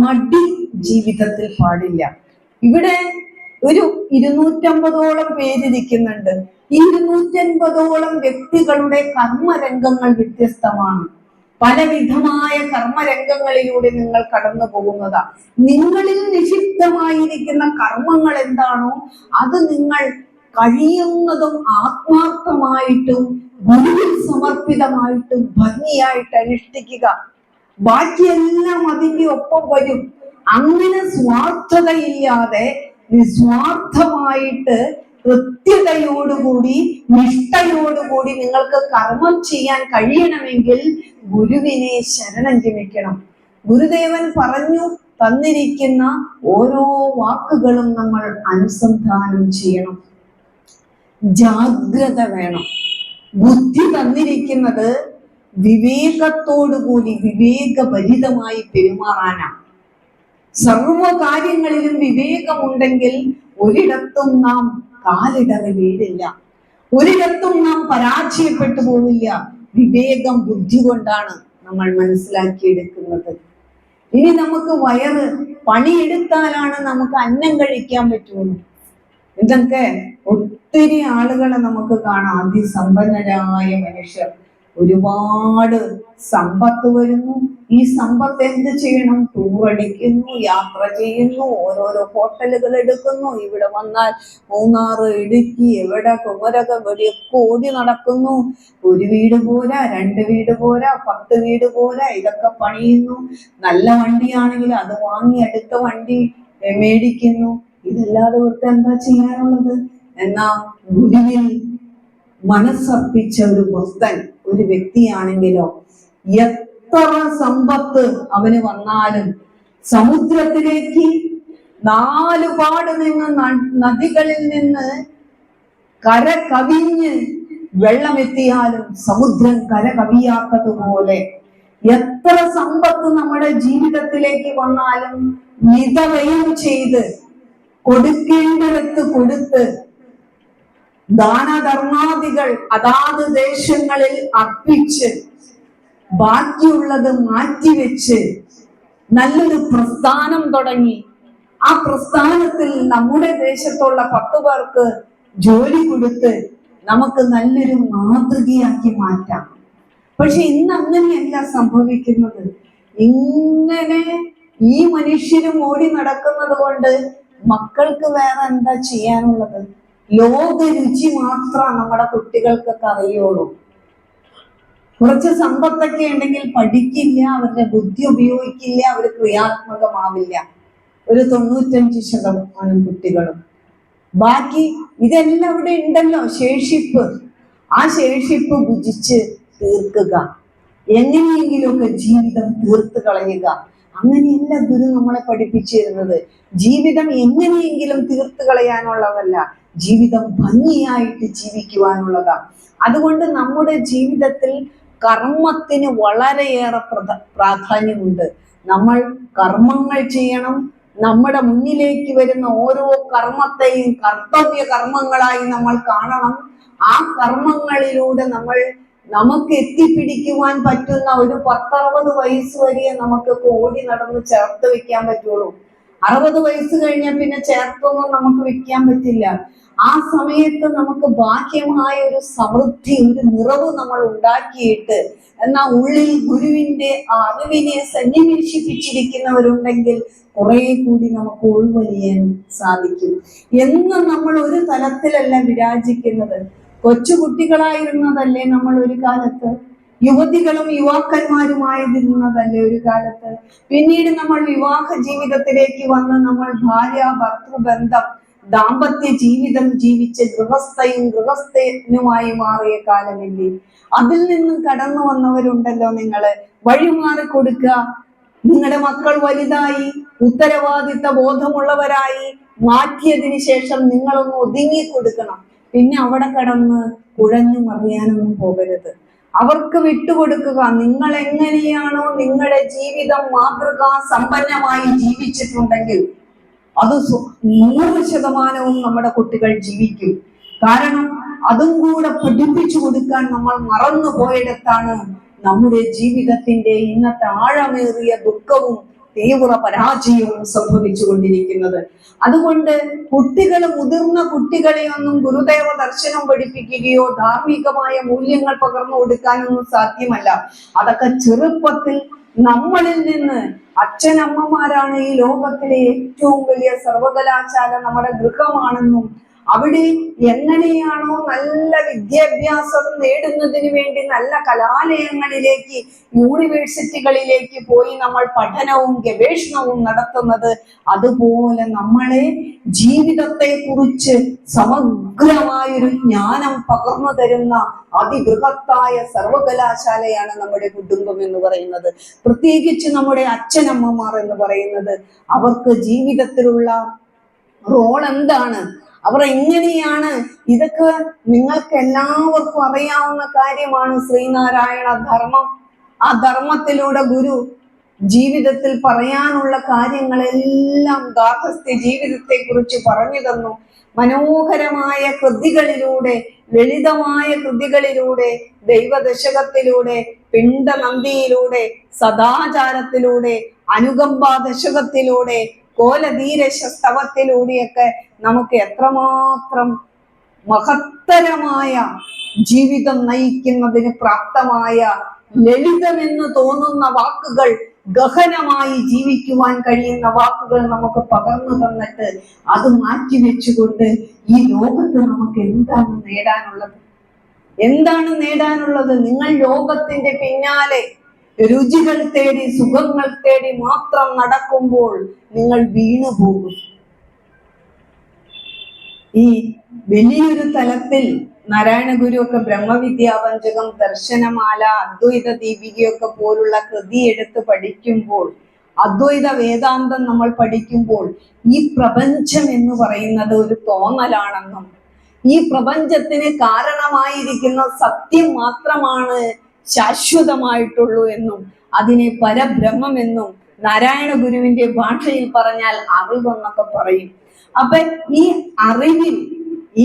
മടി ജീവിതത്തിൽ പാടില്ല. ഇവിടെ ഒരു 250ഓളം പേരിരിക്കുന്നുണ്ട്. ഈ 250ഓളം വ്യക്തികളുടെ കർമ്മരംഗങ്ങൾ വ്യത്യസ്തമാണ്. പലവിധമായ കർമ്മരംഗങ്ങളിലൂടെ നിങ്ങൾ കടന്നു പോകുന്നതാ. നിങ്ങളിൽ നിക്ഷിപ്തമായിരിക്കുന്ന കർമ്മങ്ങൾ എന്താണോ അത് നിങ്ങൾ കഴിയുന്നതും ആത്മാർത്ഥമായിട്ടും ഗുരുവിൽ സമർപ്പിതമായിട്ടും ഭംഗിയായിട്ട് അനുഷ്ഠിക്കുക. ബാക്കിയെല്ലാം അതിന്റെ ഒപ്പം വരും. അങ്ങനെ സ്വാർത്ഥതയില്ലാതെ നിസ്വാർത്ഥമായിട്ട് കൃത്യതയോടുകൂടി, നിഷ്ഠയോടുകൂടി നിങ്ങൾക്ക് കർമ്മം ചെയ്യാൻ കഴിയണമെങ്കിൽ ഗുരുവിനെ ശരണം ഗമിക്കണം. ഗുരുദേവൻ പറഞ്ഞു തന്നിരിക്കുന്ന ഓരോ വാക്കുകളും നമ്മൾ അനുസന്ധാനം ചെയ്യണം. ജാഗ്രത വേണം. ബുദ്ധി തന്നിരിക്കുന്നത് വിവേകത്തോടുകൂടി, വിവേകഭരിതമായി പെരുമാറാനാണ്. സർവകാര്യങ്ങളിലും വിവേകമുണ്ടെങ്കിൽ ഒരിടത്തും നാം കാലിടറി വീഴില്ല, ഒരിടത്തും നാം പരാജയപ്പെട്ടു പോവില്ല. വിവേകം ബുദ്ധി കൊണ്ടാണ് നമ്മൾ മനസ്സിലാക്കിയെടുക്കുന്നത്. ഇനി നമുക്ക് വയറ് പണിയെടുത്താലാണ് നമുക്ക് അന്നം കഴിക്കാൻ പറ്റുള്ളൂ. ഇതൊക്കെ ഒത്തിരി ആളുകളെ നമുക്ക് കാണാം. അതിസമ്പന്നരായ മനുഷ്യർ, ഒരുപാട് സമ്പത്ത് വരുന്നു. ഈ സമ്പത്ത് എന്ത് ചെയ്യണം? ടൂറടിക്കുന്നു, യാത്ര ചെയ്യുന്നു, ഓരോരോ ഹോട്ടലുകൾ എടുക്കുന്നു. ഇവിടെ വന്നാൽ മൂന്നാറ്, ഇടുക്കി, എവിടെ കുമരകം, എവിടെയൊക്കെ ഓടി നടക്കുന്നു. ഒരു വീട് പോരാ, 2 വീട് പോരാ, 10 വീട് പോരാ, ഇതൊക്കെ പണിയുന്നു. നല്ല വണ്ടിയാണെങ്കിൽ അത് വാങ്ങി അടുത്ത വണ്ടി മേടിക്കുന്നു. ഇതല്ലാതെ ഇവർക്ക് എന്താ ചെയ്യാനുള്ളത്? എന്നാ ഗുരുവിൽ മനസ്സർപ്പിച്ച ഒരു ഭക്തൻ, ഒരു വ്യക്തിയാണെങ്കിലോ എത്ര സമ്പത്ത് അവന് വന്നാലും സമുദ്രത്തിലേക്ക് 4 പാട് നിന്ന്, നദികളിൽ നിന്ന് കര കവിഞ്ഞ് വെള്ളമെത്തിയാലും സമുദ്രം കര കവിയാത്തതുപോലെ എത്ര സമ്പത്ത് നമ്മുടെ ജീവിതത്തിലേക്ക് വന്നാലും മിതവ്യയം ചെയ്ത് കൊടുക്കേണ്ടിടത്ത് കൊടുത്ത് ദാനധർമാദികൾ അതാത് ദേശങ്ങളിൽ അർപ്പിച്ച് ബാക്കിയുള്ളത് മാറ്റിവെച്ച് നല്ലൊരു പ്രസ്ഥാനം തുടങ്ങി ആ പ്രസ്ഥാനത്തിൽ നമ്മുടെ ദേശത്തുള്ള 10 പേർക്ക് ജോലി കൊടുത്ത് നമുക്ക് നല്ലൊരു മാതൃകയാക്കി മാറ്റാം. പക്ഷെ ഇന്ന് അങ്ങനെയല്ല സംഭവിക്കുന്നത്. ഇങ്ങനെ ഈ മനുഷ്യരും ഓടി നടക്കുന്നത് കൊണ്ട് മക്കൾക്ക് വേറെ എന്താ ചെയ്യാനുള്ളത്? ലോക രുചി മാത്രം നമ്മുടെ കുട്ടികൾക്കൊക്കെ അറിയുള്ളൂ. കുറച്ച് സമ്പത്തൊക്കെ ഉണ്ടെങ്കിൽ പഠിക്കില്ല, അവരുടെ ബുദ്ധി ഉപയോഗിക്കില്ല, അവർ ക്രിയാത്മകമാവില്ല. ഒരു 95% കുട്ടികളും. ബാക്കി ഇതെല്ലാം അവിടെ ഉണ്ടല്ലോ, ശേഷിപ്പ്. ആ ശേഷിപ്പ് ഭുജിച്ച് തീർക്കുക, എങ്ങനെയെങ്കിലുമൊക്കെ ജീവിതം തീർത്ത് കളയുക. അങ്ങനെയല്ല ഗുരു നമ്മളെ പഠിപ്പിച്ചിരുന്നത്. ജീവിതം എങ്ങനെയെങ്കിലും തീർത്ത് കളയാനുള്ളതല്ല, ജീവിതം ഭംഗിയായിട്ട് ജീവിക്കുവാനുള്ളതാണ്. അതുകൊണ്ട് നമ്മുടെ ജീവിതത്തിൽ കർമ്മത്തിന് വളരെയേറെ പ്രാധാന്യമുണ്ട്. നമ്മൾ കർമ്മങ്ങൾ ചെയ്യണം. നമ്മുടെ മുന്നിലേക്ക് വരുന്ന ഓരോ കർമ്മത്തെയും കർത്തവ്യ കർമ്മങ്ങളായി നമ്മൾ കാണണം. ആ കർമ്മങ്ങളിലൂടെ നമുക്ക് എത്തിപ്പിടിക്കുവാൻ പറ്റുന്ന ഒരു 10-60 വയസ്സ് വരെ നമുക്ക് ഓടി നടന്ന് ചേർത്ത് വെക്കാൻ പറ്റുള്ളൂ. 60 വയസ്സ് കഴിഞ്ഞാൽ പിന്നെ ചേർത്തൊന്നും നമുക്ക് വെക്കാൻ പറ്റില്ല. ആ സമയത്ത് നമുക്ക് ബാഹ്യമായ ഒരു സമൃദ്ധി, ഒരു നിറവ് നമ്മൾ ഉണ്ടാക്കിയിട്ട്, എന്നാൽ ഉള്ളിൽ ഗുരുവിന്റെ അറിവിനെ സന്നിവേശിപ്പിച്ചിരിക്കുന്നവരുണ്ടെങ്കിൽ കുറെ കൂടി നമുക്ക് ഉൾവലിയാൻ സാധിക്കും. എന്ന് നമ്മൾ ഒരു തലത്തിലല്ല വിരാജിക്കുന്നത്. കൊച്ചുകുട്ടികളായിരുന്നതല്ലേ നമ്മൾ ഒരു കാലത്ത്, യുവതികളും യുവാക്കന്മാരുമായിരുന്നതല്ലേ ഒരു കാലത്ത്. പിന്നീട് നമ്മൾ വിവാഹ ജീവിതത്തിലേക്ക് വന്ന് നമ്മൾ ഭാര്യ ഭർത്തൃബന്ധം, ദാമ്പത്യ ജീവിതം ജീവിച്ച് ഗൃഹസ്ഥനുമായി മാറിയ കാലമില്ലേ? അതിൽ നിന്നും കടന്നു വന്നവരുണ്ടല്ലോ. നിങ്ങള് വഴിമാറി കൊടുക്കുക. നിങ്ങളുടെ മക്കൾ വലുതായി ഉത്തരവാദിത്ത ബോധമുള്ളവരായി മാറ്റിയതിന് ശേഷം നിങ്ങളൊന്ന് ഒതുങ്ങി കൊടുക്കണം. പിന്നെ അവിടെ കടന്ന് കുഴഞ്ഞു മറിയാനൊന്നും പോകരുത്. അവർക്ക് വിട്ടുകൊടുക്കുക. നിങ്ങൾ എങ്ങനെയാണോ നിങ്ങളുടെ ജീവിതം മാതൃകാ സമ്പന്നമായി ജീവിച്ചിട്ടുണ്ടെങ്കിൽ അത് 100% നമ്മുടെ കുട്ടികൾ ജീവിക്കും. കാരണം അതും കൂടെ പഠിപ്പിച്ചു കൊടുക്കാൻ നമ്മൾ മറന്നു പോയിടത്താണ് നമ്മുടെ ജീവിതത്തിന്റെ ഇന്നത്തെ ആഴമേറിയ ദുഃഖവും തീവ്ര പരാജയവും സംഭവിച്ചു കൊണ്ടിരിക്കുന്നത്. അതുകൊണ്ട് മുതിർന്ന കുട്ടികളെ ഒന്നും ഗുരുദേവ ദർശനം പഠിപ്പിക്കുകയോ ധാർമ്മികമായ മൂല്യങ്ങൾ പകർന്നു കൊടുക്കാനൊന്നും സാധ്യമല്ല. അതൊക്കെ ചെറുപ്പത്തിൽ നമ്മളിൽ നിന്ന്. അച്ഛനമ്മമാരാണ് ഈ ലോകത്തിലെ ഏറ്റവും വലിയ സർവകലാശാല, നമ്മുടെ ഗൃഹമാണെന്നും അവിടെ എങ്ങനെയാണോ നല്ല വിദ്യാഭ്യാസം നേടുന്നതിന് വേണ്ടി നല്ല കലാലയങ്ങളിലേക്ക്, യൂണിവേഴ്സിറ്റികളിലേക്ക് പോയി നമ്മൾ പഠനവും ഗവേഷണവും നടത്തുന്നത്, അതുപോലെ നമ്മളെ ജീവിതത്തെ കുറിച്ച് സമഗ്രമായൊരു ജ്ഞാനം പകർന്നു തരുന്ന അതിബൃഹത്തായ സർവകലാശാലയാണ് നമ്മുടെ കുടുംബം എന്ന് പറയുന്നത്. പ്രത്യേകിച്ച് നമ്മുടെ അച്ഛനമ്മമാർ എന്ന് പറയുന്നത്. അവർക്ക് ജീവിതത്തിലുള്ള റോൾ എന്താണ്, അവർ എങ്ങനെയാണ്, ഇതൊക്കെ നിങ്ങൾക്ക് എല്ലാവർക്കും അറിയാവുന്ന കാര്യമാണ്. ശ്രീനാരായണ ധർമ്മം, ആ ധർമ്മത്തിലൂടെ ഗുരു ജീവിതത്തിൽ പറയാനുള്ള കാര്യങ്ങളെല്ലാം ഗാർഹസ്ഥ്യ ജീവിതത്തെ കുറിച്ച് പറഞ്ഞു തന്നു. മനോഹരമായ കൃതികളിലൂടെ, ലളിതമായ കൃതികളിലൂടെ, ദൈവദശകത്തിലൂടെ, പിണ്ടനന്ദിയിലൂടെ, സദാചാരത്തിലൂടെ, അനുകമ്പാ ദശകത്തിലൂടെ, കോലധീരശസ്തവത്തിലൂടെയൊക്കെ നമുക്ക് എത്രമാത്രം മഹത്തരമായ ജീവിതം നയിക്കുന്നതിന് പ്രാപ്തമായ, ലളിതമെന്ന് തോന്നുന്ന വാക്കുകൾ, ഗഹനമായി ജീവിക്കുവാൻ കഴിയുന്ന വാക്കുകൾ നമുക്ക് പകർന്നു തന്നിട്ട് അത് മാറ്റിവെച്ചുകൊണ്ട് ഈ ലോകത്ത് നമുക്ക് എന്താണ് നേടാനുള്ളത്? നിങ്ങൾ ലോകത്തിന്റെ പിന്നാലെ രുചികൾ തേടി, സുഖങ്ങൾ തേടി മാത്രം നടക്കുമ്പോൾ നിങ്ങൾ വീണു പോകും. ഈ വലിയൊരു തലത്തിൽ നാരായണ ഗുരു ഒക്കെ ബ്രഹ്മവിദ്യാപഞ്ചകം, ദർശനമാല, അദ്വൈത ദീപികയൊക്കെ പോലുള്ള കൃതി എടുത്ത് പഠിക്കുമ്പോൾ, അദ്വൈത വേദാന്തം നമ്മൾ പഠിക്കുമ്പോൾ, ഈ പ്രപഞ്ചം എന്ന് പറയുന്നത് ഒരു തോന്നലാണെന്നും ഈ പ്രപഞ്ചത്തിന് കാരണമായിരിക്കുന്ന സത്യം മാത്രമാണ് ശാശ്വതമായിട്ടുള്ളൂ എന്നും അതിനെ പരബ്രഹ്മം എന്നും നാരായണ ഗുരുവിന്റെ ഭാഷയിൽ പറഞ്ഞാൽ അറിവെന്നൊക്കെ പറയും. അപ്പൊ ഈ അറിവിൽ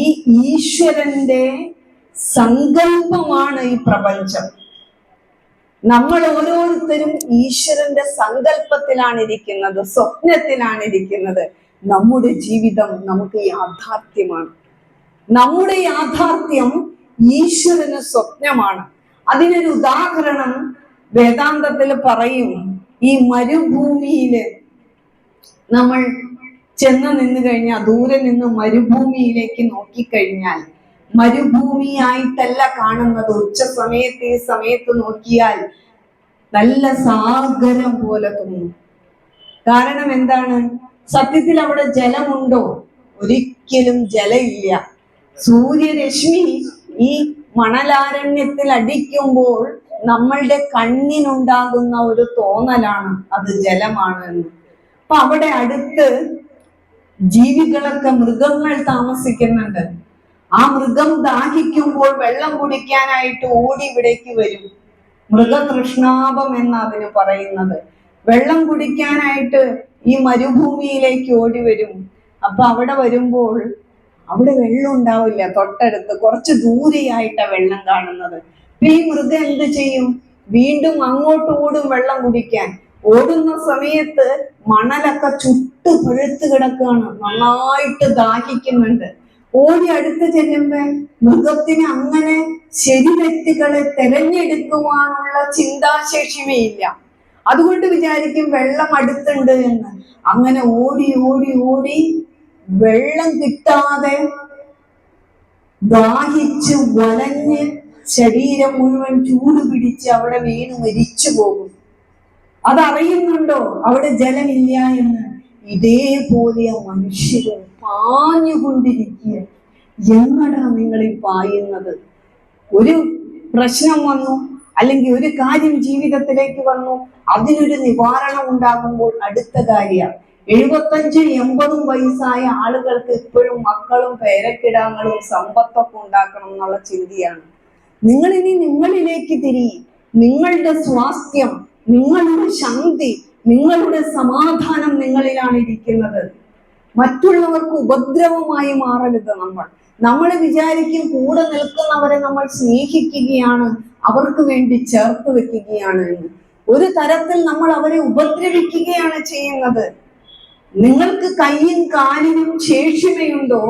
ഈ ഈശ്വരന്റെ സങ്കല്പമാണ് ഈ പ്രപഞ്ചം. നമ്മൾ ഓരോരുത്തരും ഈശ്വരന്റെ സങ്കല്പത്തിലാണ് ഇരിക്കുന്നത്, സ്വപ്നത്തിലാണ് ഇരിക്കുന്നത്. നമ്മുടെ ജീവിതം നമുക്ക് യാഥാർത്ഥ്യമാണ്. നമ്മുടെ യാഥാർത്ഥ്യം ഈശ്വരന് സ്വപ്നമാണ്. അതിനൊരു ഉദാഹരണം വേദാന്തത്തിൽ പറയും. ഈ മരുഭൂമിയില് നമ്മൾ ചെന്ന് നിന്ന് കഴിഞ്ഞാൽ, ദൂരെ നിന്ന് മരുഭൂമിയിലേക്ക് നോക്കിക്കഴിഞ്ഞാൽ മരുഭൂമിയായിട്ടല്ല കാണുന്നത്. ഉച്ച സമയത്ത് ഈ സമയത്ത് നോക്കിയാൽ നല്ല സാഗരം പോലെ തോന്നും. കാരണം എന്താണ്? സത്യത്തിൽ അവിടെ ജലമുണ്ടോ? ഒരിക്കലും ജലമില്ല. സൂര്യരശ്മി ഈ മണലാരണ്യത്തിൽ അടിക്കുമ്പോൾ നമ്മളുടെ കണ്ണിനുണ്ടാകുന്ന ഒരു തോന്നലാണ് അത് ജലമാണ് എന്ന്. അപ്പൊ അവിടെ അടുത്ത് ജീവികളൊക്കെ, മൃഗങ്ങൾ താമസിക്കുന്നുണ്ട്. ആ മൃഗം ദാഹിക്കുമ്പോൾ വെള്ളം കുടിക്കാനായിട്ട് ഓടി ഇവിടേക്ക് വരും. മൃഗതൃഷ്ണാപം എന്ന് അതിന് പറയുന്നത്. വെള്ളം കുടിക്കാനായിട്ട് ഈ മരുഭൂമിയിലേക്ക് ഓടി വരും. അപ്പൊ അവിടെ വരുമ്പോൾ അവിടെ വെള്ളം ഉണ്ടാവില്ല. തൊട്ടടുത്ത് കുറച്ച് ദൂരെയായിട്ടാണ് വെള്ളം കാണുന്നത്. ഈ മൃഗം എന്ത് ചെയ്യും? വീണ്ടും അങ്ങോട്ട് ഓടും വെള്ളം കുടിക്കാൻ. ഓടുന്ന സമയത്ത് മണലൊക്കെ ചുട്ട് പഴുത്ത് കിടക്കുകയാണ്, നന്നായിട്ട് ദാഹിക്കുന്നുണ്ട്. ഓടി അടുത്ത് ചെല്ലുമ്പോ മൃഗത്തിന് അങ്ങനെ ശരി തെറ്റുകളെ തെരഞ്ഞെടുക്കുവാനുള്ള ചിന്താശേഷിയുമില്ല. അതുകൊണ്ട് വിചാരിക്കും വെള്ളം അടുത്തുണ്ട് എന്ന്. അങ്ങനെ ഓടി ഓടി ഓടി വെള്ളം കിട്ടാതെ ദാഹിച്ച് വലഞ്ഞ് ശരീരം മുഴുവൻ ചൂട് പിടിച്ച് അവിടെ വീണ് മരിച്ചു പോകും. അതറിയുന്നുണ്ടോ അവിടെ ജലമില്ല എന്ന്? ഇതേപോലെ മനുഷ്യരും പാഞ്ഞുകൊണ്ടിരിക്കുക. എങ്ങടാ നിങ്ങൾ ഈ പായുന്നത്? ഒരു പ്രശ്നം വന്നു, അല്ലെങ്കിൽ ഒരു കാര്യം ജീവിതത്തിലേക്ക് വന്നു, അതിനൊരു നിവാരണം ഉണ്ടാകുമ്പോൾ അടുത്ത കാര്യം. 75-80 വയസ്സായ ആളുകൾക്ക് ഇപ്പോഴും മക്കളും പേരക്കിടാങ്ങളും സമ്പത്തൊക്കെ ഉണ്ടാക്കണം എന്നുള്ള ചിന്തയാണ്. നിങ്ങൾ ഇനി നിങ്ങളിലേക്ക് തിരിയും. നിങ്ങളുടെ സ്വാസ്ഥ്യം, നിങ്ങളുടെ ശാന്തി, നിങ്ങളുടെ സമാധാനം നിങ്ങളിലാണ് ഇരിക്കുന്നത്. മറ്റുള്ളവർക്ക് ഉപദ്രവമായി മാറരുത്. നമ്മൾ വിചാരിക്കും കൂടെ നിൽക്കുന്നവരെ നമ്മൾ സ്നേഹിക്കുകയാണ്, അവർക്ക് വേണ്ടി ചേർത്ത് വെക്കുകയാണ് എന്ന്. ഒരു തരത്തിൽ നമ്മൾ അവരെ ഉപദ്രവിക്കുകയാണ് ചെയ്യുന്നത്. നിങ്ങൾക്ക് കയ്യും കാലിനും ശേഷിമയുണ്ടോ?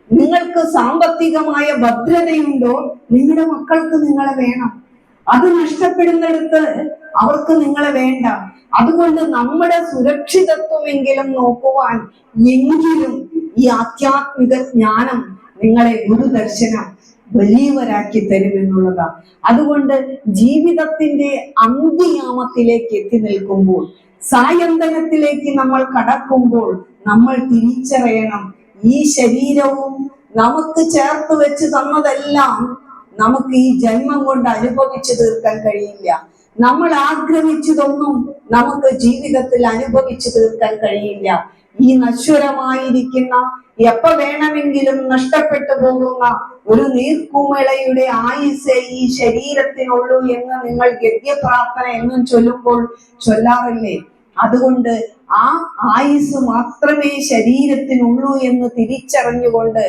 നിങ്ങൾക്ക് സാമ്പത്തികമായ ഭദ്രതയുണ്ടോ? നിങ്ങളുടെ മക്കൾക്ക് നിങ്ങളെ വേണം. അത് നഷ്ടപ്പെടുന്നിടത്ത് അവർക്ക് നിങ്ങളെ വേണ്ട. അതുകൊണ്ട് നമ്മുടെ സുരക്ഷിതത്വമെങ്കിലും നോക്കുവാൻ എങ്കിലും ഈ ആധ്യാത്മിക ജ്ഞാനം നിങ്ങളെ ഗുരുദർശനം വലിയവരാക്കി തരുമെന്നുള്ളതാണ്. അതുകൊണ്ട് ജീവിതത്തിന്റെ അന്ത്യയാമത്തിലേക്ക് എത്തി നിൽക്കുമ്പോൾ, സായന്തനത്തിലേക്ക് നമ്മൾ കടക്കുമ്പോൾ നമ്മൾ തിരിച്ചറിയണം, ഈ ശരീരവും നമുക്ക് ചേർത്ത് വെച്ച് തന്നതെല്ലാം നമുക്ക് ഈ ജന്മം കൊണ്ട് അനുഭവിച്ചു തീർക്കാൻ കഴിയില്ല. നമ്മൾ ആഗ്രഹിച്ചതൊന്നും നമുക്ക് ജീവിതത്തിൽ അനുഭവിച്ചു തീർക്കാൻ കഴിയില്ല. ഈ നശ്വരമായിരിക്കുന്ന, എപ്പോ വേണമെങ്കിലും നഷ്ടപ്പെട്ടു പോകുന്ന ഒരു നീർക്കുമിളയുടെ ആയുസ് ഈ ശരീരത്തിനുള്ളൂ എന്ന് നിങ്ങൾ ഗദ്യപ്രാർത്ഥന എന്നും ചൊല്ലുമ്പോൾ ചൊല്ലാറില്ലേ? അതുകൊണ്ട് ആ ആയുസ് മാത്രമേ ശരീരത്തിനുള്ളൂ എന്ന് തിരിച്ചറിഞ്ഞുകൊണ്ട്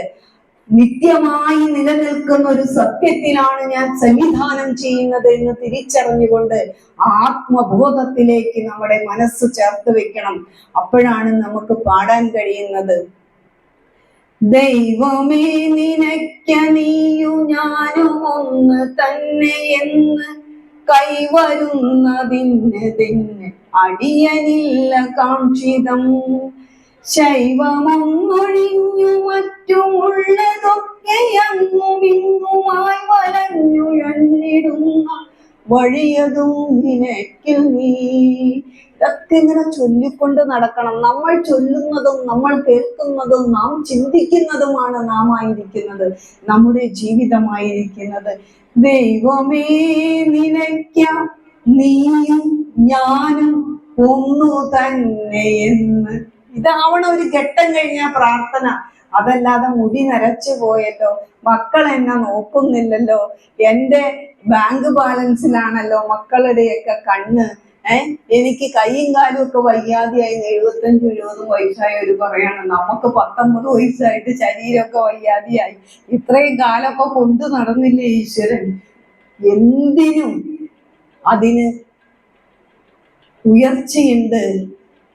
നിത്യമായി നിലനിൽക്കുന്ന ഒരു സത്യത്തിലാണ് ഞാൻ സംവിധാനം ചെയ്യുന്നത് എന്ന് തിരിച്ചറിഞ്ഞുകൊണ്ട് ആത്മബോധത്തിലേക്ക് നമ്മുടെ മനസ്സ് ചേർത്ത് വെക്കണം. അപ്പോഴാണ് നമുക്ക് പാടാൻ കഴിയുന്നത്. ദൈവമേ നിനയ്ക്ക നീയു ഞാനും ഒന്ന് തന്നെ എന്ന് കൈവരുന്നതിന് അടിയനില്ല കാക്ഷിതം. ശൈവമൊന്നൊഴിഞ്ഞു മറ്റുമുള്ളതൊക്കെ അങ്ങുമിങ്ങുമായി വലഞ്ഞുഴന്നിടുന്ന വഴിയതും നിനക്കിൽ നീ. ഇതൊക്കെ ഇങ്ങനെ ചൊല്ലിക്കൊണ്ട് നടക്കണം. നമ്മൾ ചൊല്ലുന്നതും നമ്മൾ കേൾക്കുന്നതും നാം ചിന്തിക്കുന്നതുമാണ് നാം ആയിരിക്കുന്നത്, നമ്മുടെ ജീവിതമായിരിക്കുന്നത്. ദൈവമേ നിനയ്ക്ക നീയും ഞാനും ഒന്നു തന്നെ എന്ന് ഇതാവണം ഒരു ഘട്ടം കഴിഞ്ഞ പ്രാർത്ഥന. അതല്ലാതെ മുടി നരച്ചു പോയല്ലോ, മക്കൾ എന്നെ നോക്കുന്നില്ലല്ലോ, എൻ്റെ ബാങ്ക് ബാലൻസിലാണല്ലോ മക്കളുടെയൊക്കെ കണ്ണ്, എനിക്ക് കൈയും കാലും ഒക്കെ വയ്യാതെയായി. 75-70 വയസ്സായവര് പറയാണ് നമുക്ക് 19 വയസ്സായിട്ട് ശരീരമൊക്കെ വയ്യാതെയായി. ഇത്രയും കാലമൊക്കെ കൊണ്ടു നടന്നില്ലേ ഈശ്വരൻ. എന്തിനും അതിന് ഉയർച്ചയുണ്ട്,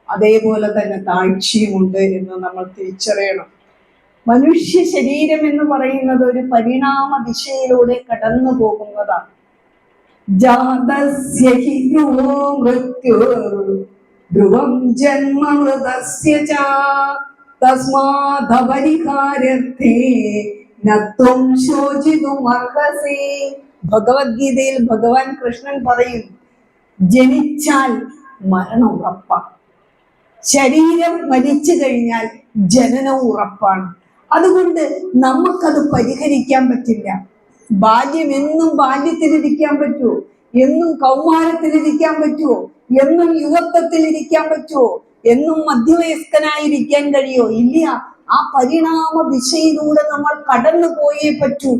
അതേപോലെ തന്നെ താഴ്ചയുമുണ്ട് എന്ന് നമ്മൾ തിരിച്ചറിയണം. മനുഷ്യ ശരീരം എന്ന് പറയുന്നത് ഒരു പരിണാമ ദിശയിലൂടെ കടന്നു പോകുന്നതാണ്. ജാതസ്യ ഹി ധ്രുവോ മൃത്യുർ ധ്രുവം ജന്മമൃതസ്യ ച തസ്മാദപരിഹാരർത്ഥേ നത്വം ശോചിതുമർഹസി. ഭഗവത്ഗീതയിൽ ഭഗവാൻ കൃഷ്ണൻ പറയും, ജനിച്ചാൽ മരണം ഉറപ്പാണ്, ശരീരം മരിച്ചു കഴിഞ്ഞാൽ ജനനം ഉറപ്പാണ്. അതുകൊണ്ട് നമുക്കത് പരിഹരിക്കാൻ പറ്റില്ല. ബാല്യം എന്നും ബാല്യത്തിലിരിക്കാൻ പറ്റുമോ? എന്നും കൗമാരത്തിലിരിക്കാൻ പറ്റുമോ? എന്നും യുവത്വത്തിലിരിക്കാൻ പറ്റുമോ? എന്നും മധ്യവയസ്കനായിരിക്കാൻ കഴിയോ? ഇല്ല. ആ പരിണാമ ദിശയിലൂടെ നമ്മൾ കടന്നു പോയേ പറ്റൂ.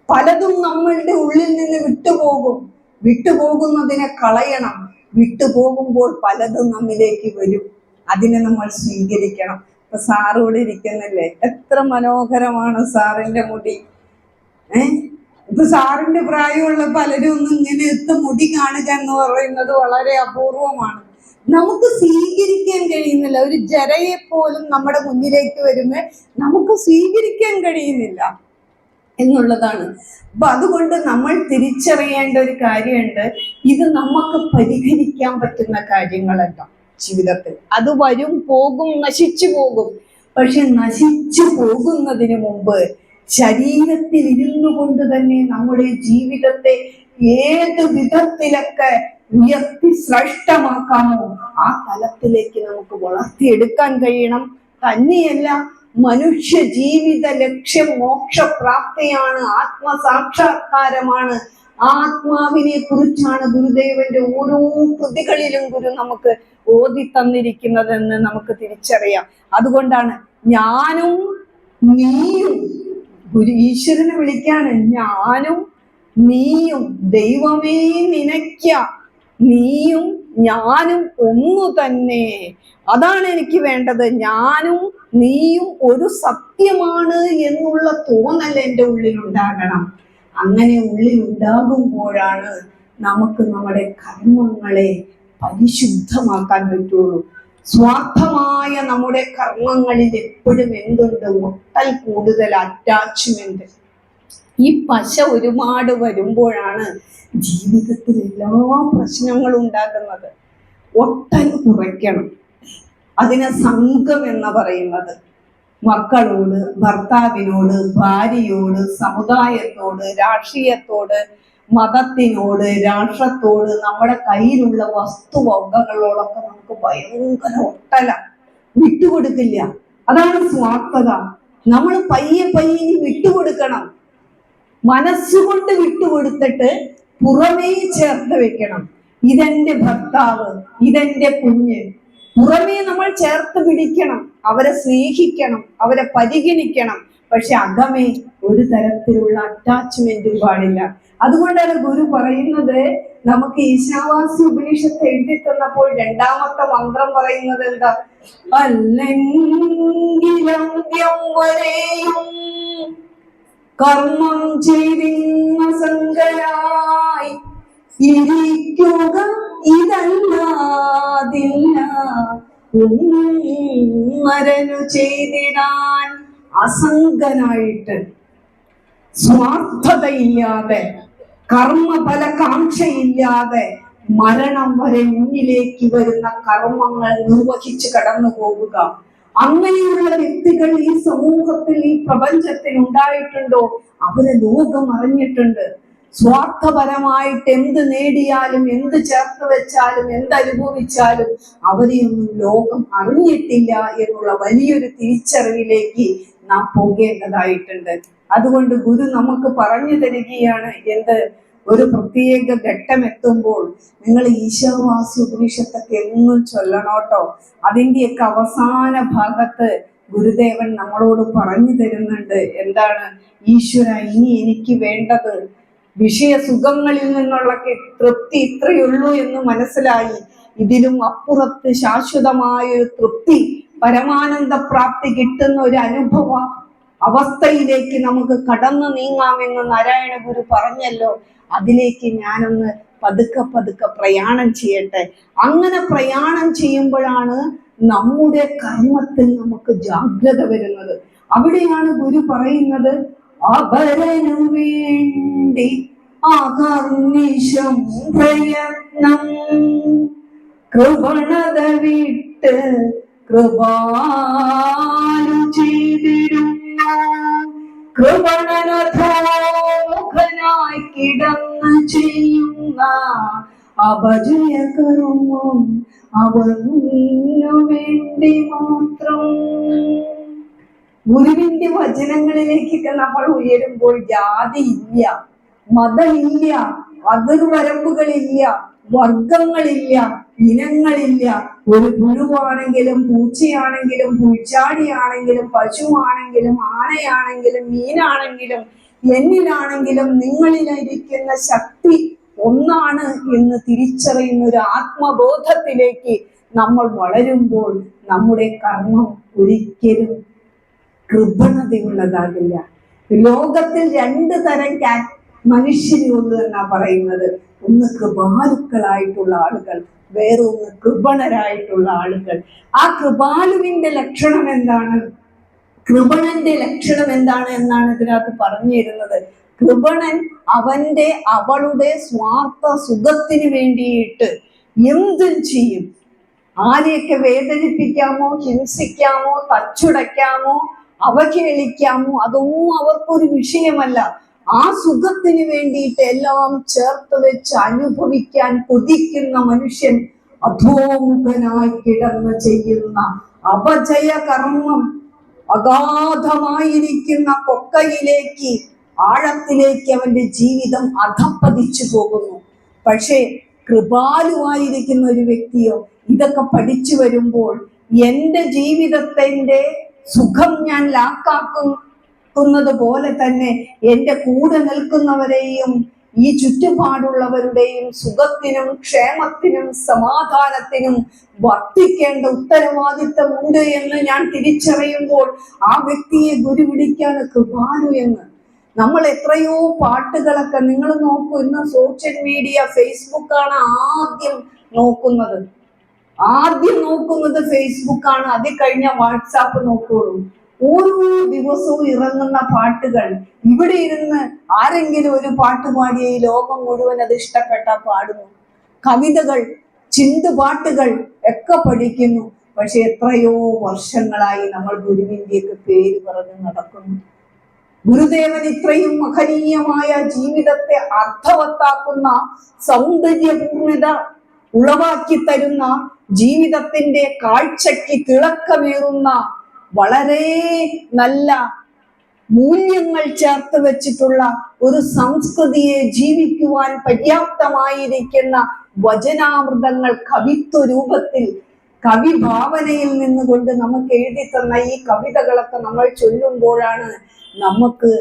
പലതും നമ്മളുടെ ഉള്ളിൽ നിന്ന് വിട്ടുപോകും. വിട്ടുപോകുന്നതിനെ കളയണം. വിട്ടുപോകുമ്പോൾ പലതും നമ്മിലേക്ക് വരും. അതിനെ നമ്മൾ സ്വീകരിക്കണം. ഇപ്പൊ സാറോട് ഇരിക്കുന്നില്ലേ, എത്ര മനോഹരമാണ് സാറിന്റെ മുടി. ഇപ്പൊ സാറിന്റെ പ്രായമുള്ള പലരും ഒന്നും ഇങ്ങനെ മുടി കാണുക എന്ന് പറയുന്നത് വളരെ അപൂർവമാണ്. നമുക്ക് സ്വീകരിക്കാൻ കഴിയുന്നില്ല. ഒരു ജരയെ പോലും നമ്മുടെ മുന്നിലേക്ക് വരുമ്പോ നമുക്ക് സ്വീകരിക്കാൻ കഴിയുന്നില്ല എന്നുള്ളതാണ്. അപ്പൊ അതുകൊണ്ട് നമ്മൾ തിരിച്ചറിയേണ്ട ഒരു കാര്യമുണ്ട്, ഇത് നമുക്ക് പരിഹരിക്കാൻ പറ്റുന്ന കാര്യങ്ങളല്ല ജീവിതത്തിൽ. അത് വരും, പോകും, നശിച്ചു പോകും. പക്ഷെ നശിച്ചു പോകുന്നതിന് മുമ്പ് ശരീരത്തിൽ ഇരുന്നു കൊണ്ട് തന്നെ നമ്മുടെ ജീവിതത്തെ ഏത് വിധത്തിലൊക്കെ ഉയർത്തി ശ്രേഷ്ഠമാക്കാമോ ആ തലത്തിലേക്ക് നമുക്ക് വളർത്തിയെടുക്കാൻ കഴിയണം. തന്നെയല്ല, മനുഷ്യ ജീവിത ലക്ഷ്യം മോക്ഷപ്രാപ്തിയാണ്, ആത്മസാക്ഷാത്കാരമാണ്. ആത്മാവിനെ കുറിച്ചാണ് ഗുരുദേവന്റെ ഓരോ കൃതികളിലും ഗുരു നമുക്ക് ഓതി തന്നിരിക്കുന്നതെന്ന് നമുക്ക് തിരിച്ചറിയാം. അതുകൊണ്ടാണ് ഞാനും നീയും, ഗുരു ഈശ്വരനെ വിളിക്കാണ്, ഞാനും നീയും ദൈവമേ നിനയ്ക്ക, നീയും ഞാനും ഒന്നു തന്നെ. അതാണ് എനിക്ക് വേണ്ടത്. ഞാനും നീയും ഒരു സത്യമാണ് എന്നുള്ള തോന്നൽ എൻ്റെ ഉള്ളിലുണ്ടാകണം. അങ്ങനെ ഉള്ളിലുണ്ടാകുമ്പോഴാണ് നമുക്ക് നമ്മുടെ കർമ്മങ്ങളെ പരിശുദ്ധമാക്കാൻ പറ്റുള്ളൂ. സ്വാർത്ഥമായ നമ്മുടെ കർമ്മങ്ങളിൽ എപ്പോഴും എന്തുണ്ട്? ഒട്ടൽ കൂടുതൽ അറ്റാച്ച്മെന്റ്. ഈ പശ ഒരുപാട് വരുമ്പോഴാണ് ജീവിതത്തിൽ എല്ലാ പ്രശ്നങ്ങളും ഉണ്ടാകുന്നത്. ഒട്ടൽ കുറയ്ക്കണം. അതിനെ സംഘം എന്ന് പറയുന്നത് മക്കളോട്, ഭർത്താവിനോട്, ഭാര്യയോട്, സമുദായത്തോട്, രാഷ്ട്രീയത്തോട്, മതത്തിനോട്, രാഷ്ട്രത്തോട്, നമ്മുടെ കയ്യിലുള്ള വസ്തുവകകളോടൊക്കെ നമുക്ക് ഭയങ്കര ഒട്ടല, വിട്ടുകൊടുക്കില്ല. അതാണ് സ്വാർത്ഥത. നമ്മൾ പയ്യെ വിട്ടുകൊടുക്കണം. മനസ്സുകൊണ്ട് വിട്ടുകൊടുത്തിട്ട് പുറമേ ചേർത്ത് വെക്കണം. ഇതെന്റെ ഭർത്താവ്, ഇതെന്റെ കുഞ്ഞ്. പുറമേ നമ്മൾ ചേർത്ത് പിടിക്കണം, അവരെ സ്നേഹിക്കണം, അവരെ പരിഗണിക്കണം. പക്ഷെ അകമേ ഒരു തരത്തിലുള്ള അറ്റാച്ച്മെന്റും പാടില്ല. അതുകൊണ്ടാണ് ഗുരു പറയുന്നത്, നമുക്ക് ഈശാവാസ്യ ഉപനിഷത്ത് എഴുതി തന്നപ്പോൾ രണ്ടാമത്തെ മന്ത്രം പറയുന്നത് എന്താ? അല്ലെങ്കിലന്ത്യം വരെയും കർമ്മം ചെയ്തിന്ന സങ്കരായി ഇരിക്കുക, ഇതല്ലാതില്ല മരനു ചെയ്തിടാൻ. അസംഗനായിട്ട്, സ്വാർത്ഥതയില്ലാതെ, കർമ്മഫല കാംക്ഷയില്ലാതെ മരണം വരെ മുന്നിലേക്ക് വരുന്ന കർമ്മങ്ങൾ നിർവഹിച്ച് കടന്നു പോവുക. അങ്ങനെയുള്ള വ്യക്തികൾ ഈ സമൂഹത്തിൽ, ഈ പ്രപഞ്ചത്തിൽ ഉണ്ടായിട്ടുണ്ടോ? അവരെ ലോകം അറിഞ്ഞിട്ടുണ്ട്. സ്വാർത്ഥപരമായിട്ട് എന്ത് നേടിയാലും, എന്ത് ചേർത്ത് വെച്ചാലും, എന്തനുഭവിച്ചാലും അവരെയൊന്നും ലോകം അറിഞ്ഞിട്ടില്ല എന്നുള്ള വലിയൊരു തിരിച്ചറിവിലേക്ക് നാം പോകേണ്ടതായിട്ടുണ്ട്. അതുകൊണ്ട് ഗുരു നമുക്ക് പറഞ്ഞു തരികയാണ്, എന്ത്? ഒരു പ്രത്യേക ഘട്ടം എത്തുമ്പോൾ നിങ്ങൾ ഈശോവാസി ഉപനിഷത്തൊക്കെ എന്നും ചൊല്ലണോട്ടോ. അതിൻ്റെയൊക്കെ അവസാന ഭാഗത്ത് ഗുരുദേവൻ നമ്മളോട് പറഞ്ഞു തരുന്നുണ്ട്. എന്താണ്? ഈശ്വര, ഇനി എനിക്ക് വേണ്ടത് വിഷയസുഖങ്ങളിൽ നിന്നുള്ള തൃപ്തി ഇത്രയുള്ളൂ എന്ന് മനസ്സിലായി. ഇതിലും അപ്പുറത്ത് ശാശ്വതമായ ഒരു തൃപ്തി, പരമാനന്ദ പ്രാപ്തി കിട്ടുന്ന ഒരു അനുഭവ അവസ്ഥയിലേക്ക് നമുക്ക് കടന്നു നീങ്ങാമെന്ന് നാരായണ ഗുരു പറഞ്ഞല്ലോ. അതിലേക്ക് ഞാനൊന്ന് പതുക്കെ പതുക്കെ പ്രയാണം ചെയ്യട്ടെ. അങ്ങനെ പ്രയാണം ചെയ്യുമ്പോഴാണ് നമ്മുടെ കർമ്മത്തിൽ നമുക്ക് ജാഗ്രത വരുന്നത്. അവിടെയാണ് ഗുരു പറയുന്നത്, അപരനു വേണ്ടി അഹർനിശം പ്രയത്നം കൃപണത വിട്ട് കൃപാലു ചെയ്തിടുന്നു. കൃപണനധോമുഖനായി കിടന്ന് ചെയ്യുന്ന അപജയകർമ്മം അവനു വേണ്ടി മാത്രം. ഗുരുവിന്റെ വചനങ്ങളിലേക്കൊക്കെ നമ്മൾ ഉയരുമ്പോൾ ജാതി ഇല്ല, മതമില്ല, അതിർവരമ്പുകളില്ല, വർഗങ്ങളില്ല, ഇനങ്ങളില്ല. ഒരു ഗുരുവാണെങ്കിലും പൂച്ചയാണെങ്കിലും പുൽച്ചാടിയാണെങ്കിലും പശുവാണെങ്കിലും ആനയാണെങ്കിലും മീനാണെങ്കിലും എന്നിലാണെങ്കിലും നിങ്ങളിലിരിക്കുന്ന ശക്തി ഒന്നാണ് എന്ന് തിരിച്ചറിയുന്ന ഒരു ആത്മബോധത്തിലേക്ക് നമ്മൾ വളരുമ്പോൾ നമ്മുടെ കർമ്മം ഒരിക്കലും കൃപണതയുള്ളതാകില്ല. ലോകത്തിൽ 2 തരം മനുഷ്യരുള്ളൂ എന്നാ പറയുന്നത്. ഒന്ന് കൃപാലുക്കളായിട്ടുള്ള ആളുകൾ, വേറൊന്ന് കൃപണരായിട്ടുള്ള ആളുകൾ. ആ കൃപാലുവിന്റെ ലക്ഷണം എന്താണ്, കൃപണന്റെ ലക്ഷണം എന്താണ് എന്നാണ് ഇതിനകത്ത് പറഞ്ഞു തരുന്നത്. കൃപണൻ അവളുടെ സ്വാർത്ഥ സുഖത്തിന് വേണ്ടിയിട്ട് എന്തും ചെയ്യും. ആരെയൊക്കെ വേദനിപ്പിക്കാമോ, ഹിംസിക്കാമോ, തച്ചുടയ്ക്കാമോ, അവഹേളിക്കാമോ, അതൊന്നും അവർക്കൊരു വിഷയമല്ല. ആ സുഖത്തിന് വേണ്ടിയിട്ട് എല്ലാം ചേർത്ത് വെച്ച് അനുഭവിക്കാൻ കൊതിക്കുന്ന മനുഷ്യൻ അധോമുഖനായി കിടന്ന് ചെയ്യുന്ന അപജയ കർമ്മം അഗാധമായിരിക്കുന്ന കൊക്കയിലേക്ക്, ആഴത്തിലേക്ക് അവന്റെ ജീവിതം അധപ്പതിച്ചു പോകുന്നു. പക്ഷേ കൃപാലുവായിരിക്കുന്ന ഒരു വ്യക്തിയോ ഇതൊക്കെ പഠിച്ചു വരുമ്പോൾ എൻ്റെ ജീവിതത്തിന്റെ സുഖം ഞാൻ ലാക്കാക്കുന്നത് പോലെ തന്നെ എൻ്റെ കൂടെ നിൽക്കുന്നവരെയും ഈ ചുറ്റുപാടുള്ളവരുടെയും സുഖത്തിനും ക്ഷേമത്തിനും സമാധാനത്തിനും വർത്തിക്കേണ്ട ഉത്തരവാദിത്തമുണ്ട് എന്ന് ഞാൻ തിരിച്ചറിയുമ്പോൾ ആ വ്യക്തിയെ ഗുരു വിളിക്കാണ് കൃപാലു എന്ന്. നമ്മൾ എത്രയോ പാട്ടുകളൊക്കെ നിങ്ങൾ നോക്കൂ, ഇന്ന് സോഷ്യൽ മീഡിയ ഫേസ്ബുക്കാണ് ആദ്യം നോക്കുന്നത് ഫേസ്ബുക്കാണ്. അതിൽ കഴിഞ്ഞ വാട്സാപ്പ് നോക്കുള്ളൂ. ഓരോ ദിവസവും ഇറങ്ങുന്ന പാട്ടുകൾ, ഇവിടെ ഇരുന്ന് ആരെങ്കിലും ഒരു പാട്ട് പാടിയ ഈ ലോകം മുഴുവൻ അത് ഇഷ്ടപ്പെട്ട പാടുന്നു. കവിതകൾ, ചിന്തുപാട്ടുകൾ ഒക്കെ പഠിക്കുന്നു. പക്ഷെ എത്രയോ വർഷങ്ങളായി നമ്മൾ ഗുരുവിന്റെയൊക്കെ പേര് പറഞ്ഞ് നടക്കുന്നു. ഗുരുദേവൻ ഇത്രയും മഹനീയമായ ജീവിതത്തെ അർത്ഥവത്താക്കുന്ന, സൗന്ദര്യപൂർണിത ഉളവാക്കി തരുന്ന, ജീവിതത്തിന്റെ കാഴ്ചയ്ക്ക് തിളക്കമേറുന്ന, വളരെ നല്ല മൂല്യങ്ങൾ ചേർത്ത് വെച്ചിട്ടുള്ള ഒരു സംസ്കൃതിയെ ജീവിക്കുവാൻ പര്യാപ്തമായിരിക്കുന്ന വചനാമൃതങ്ങൾ കവിത്വ രൂപത്തിൽ, കവിഭാവനയിൽ നിന്നുകൊണ്ട് നമുക്ക് എഴുതി തന്ന ഈ കവിതകളൊക്കെ നമ്മൾ ചൊല്ലുമ്പോഴാണ് നമുക്ക്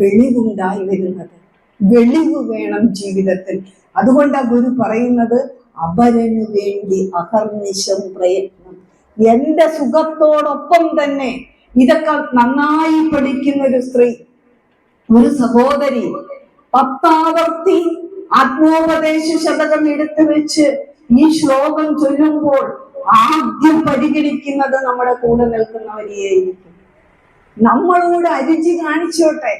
വെളിവുണ്ടായി വരുന്നത്. വെളിവ് വേണം ജീവിതത്തിൽ. അതുകൊണ്ടാണ് ഗുരു പറയുന്നത്, അപരനു വേണ്ടി അഹർനിശം പ്രയത്നം. എന്റെ സുഖത്തോടൊപ്പം തന്നെ ഇതൊക്കെ നന്നായി പഠിക്കുന്ന ഒരു സ്ത്രീ, ഒരു സഹോദരി 10 ആവർത്തി ആത്മോപദേശ ശതകം എടുത്തു വെച്ച് ഈ ശ്ലോകം ചൊല്ലുമ്പോൾ ആദ്യം പരിഗണിക്കുന്നത് നമ്മുടെ കൂടെ നിൽക്കുന്നവരെയായിരിക്കും. നമ്മളോട് അരുചി കാണിച്ചോട്ടെ,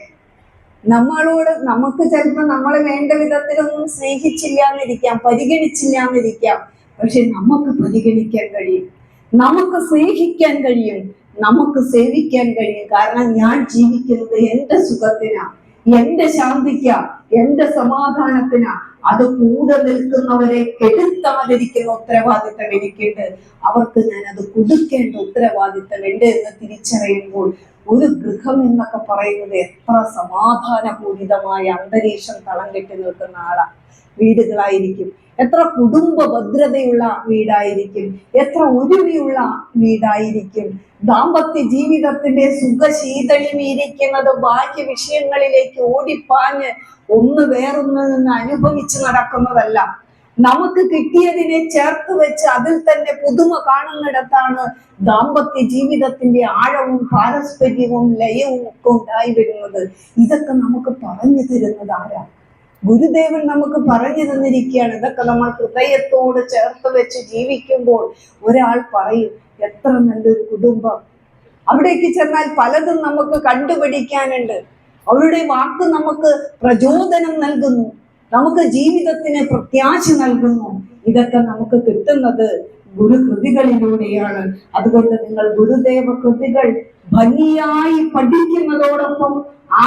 നമുക്ക് ചിലപ്പോൾ നമ്മളെ വേണ്ട വിധത്തിലൊന്നും സ്നേഹിച്ചില്ല എന്നിരിക്കാം, പരിഗണിച്ചില്ല എന്നിരിക്കാം. പക്ഷെ നമുക്ക് പരിഗണിക്കാൻ കഴിയും, നമുക്ക് സ്നേഹിക്കാൻ കഴിയും, നമുക്ക് സേവിക്കാൻ കഴിയും. കാരണം ഞാൻ ജീവിക്കുന്നത് എൻ്റെ സുഖത്തിനാ, എൻ്റെ ശാന്തിക്കാ, എൻ്റെ സമാധാനത്തിനാ. അത് കൂടെ നിൽക്കുന്നവരെ കെടുത്താതിരിക്കുന്ന ഉത്തരവാദിത്തം എനിക്കുണ്ട്. അവർക്ക് ഞാൻ അത് കൊടുക്കേണ്ട ഉത്തരവാദിത്തം ഉണ്ട് എന്ന് തിരിച്ചറിയുമ്പോൾ ഒരു ഗൃഹം എന്നൊക്കെ പറയുന്നത് എത്ര സമാധാനപൂരിതമായ അന്തരീക്ഷം തളം കെട്ടി നിൽക്കുന്ന വീടുകളായിരിക്കും, എത്ര കുടുംബ ഭദ്രതയുള്ള വീടായിരിക്കും, എത്ര ഒരുമയുള്ള വീടായിരിക്കും. ദാമ്പത്യ ജീവിതത്തിന്റെ സുഖശീതളിമിരിക്കുന്നത് ബാഹ്യ വിഷയങ്ങളിലേക്ക് ഓടിപ്പാഞ്ഞ് ഒന്ന് വേറൊന്നിൽ നിന്ന് അനുഭവിച്ച് നടക്കുന്നതല്ല. നമുക്ക് കിട്ടിയതിനെ ചേർത്ത് വെച്ച് അതിൽ തന്നെ പുതുമ കാണുന്നിടത്താണ് ദാമ്പത്യ ജീവിതത്തിന്റെ ആഴവും പാരസ്പര്യവും ലയവും ഒക്കെ ഉണ്ടായി വരുന്നത്. ഇതൊക്കെ നമുക്ക് പറഞ്ഞു തരുന്നത് ആരാ? ഗുരുദേവൻ നമുക്ക് പറഞ്ഞു തന്നിരിക്കുകയാണ്. ഇതൊക്കെ നമ്മൾ ഹൃദയത്തോട് ചേർത്ത് വെച്ച് ജീവിക്കുമ്പോൾ ഒരാൾ പറയും, എത്ര നല്ലൊരു കുടുംബം. അവിടേക്ക് ചെന്നാൽ പലതും നമുക്ക് കണ്ടുപിടിക്കാനുണ്ട്. അവരുടെ വാക്ക് നമുക്ക് പ്രചോദനം നൽകുന്നു, നമുക്ക് ജീവിതത്തിന് പ്രത്യാശ നൽകുന്നു. ഇതൊക്കെ നമുക്ക് കിട്ടുന്നത് ഗുരുകൃതികളിലൂടെയാണ്. അതുകൊണ്ട് നിങ്ങൾ ഗുരുദേവ കൃതികൾ ഭംഗിയായി പഠിക്കുന്നതോടൊപ്പം ആ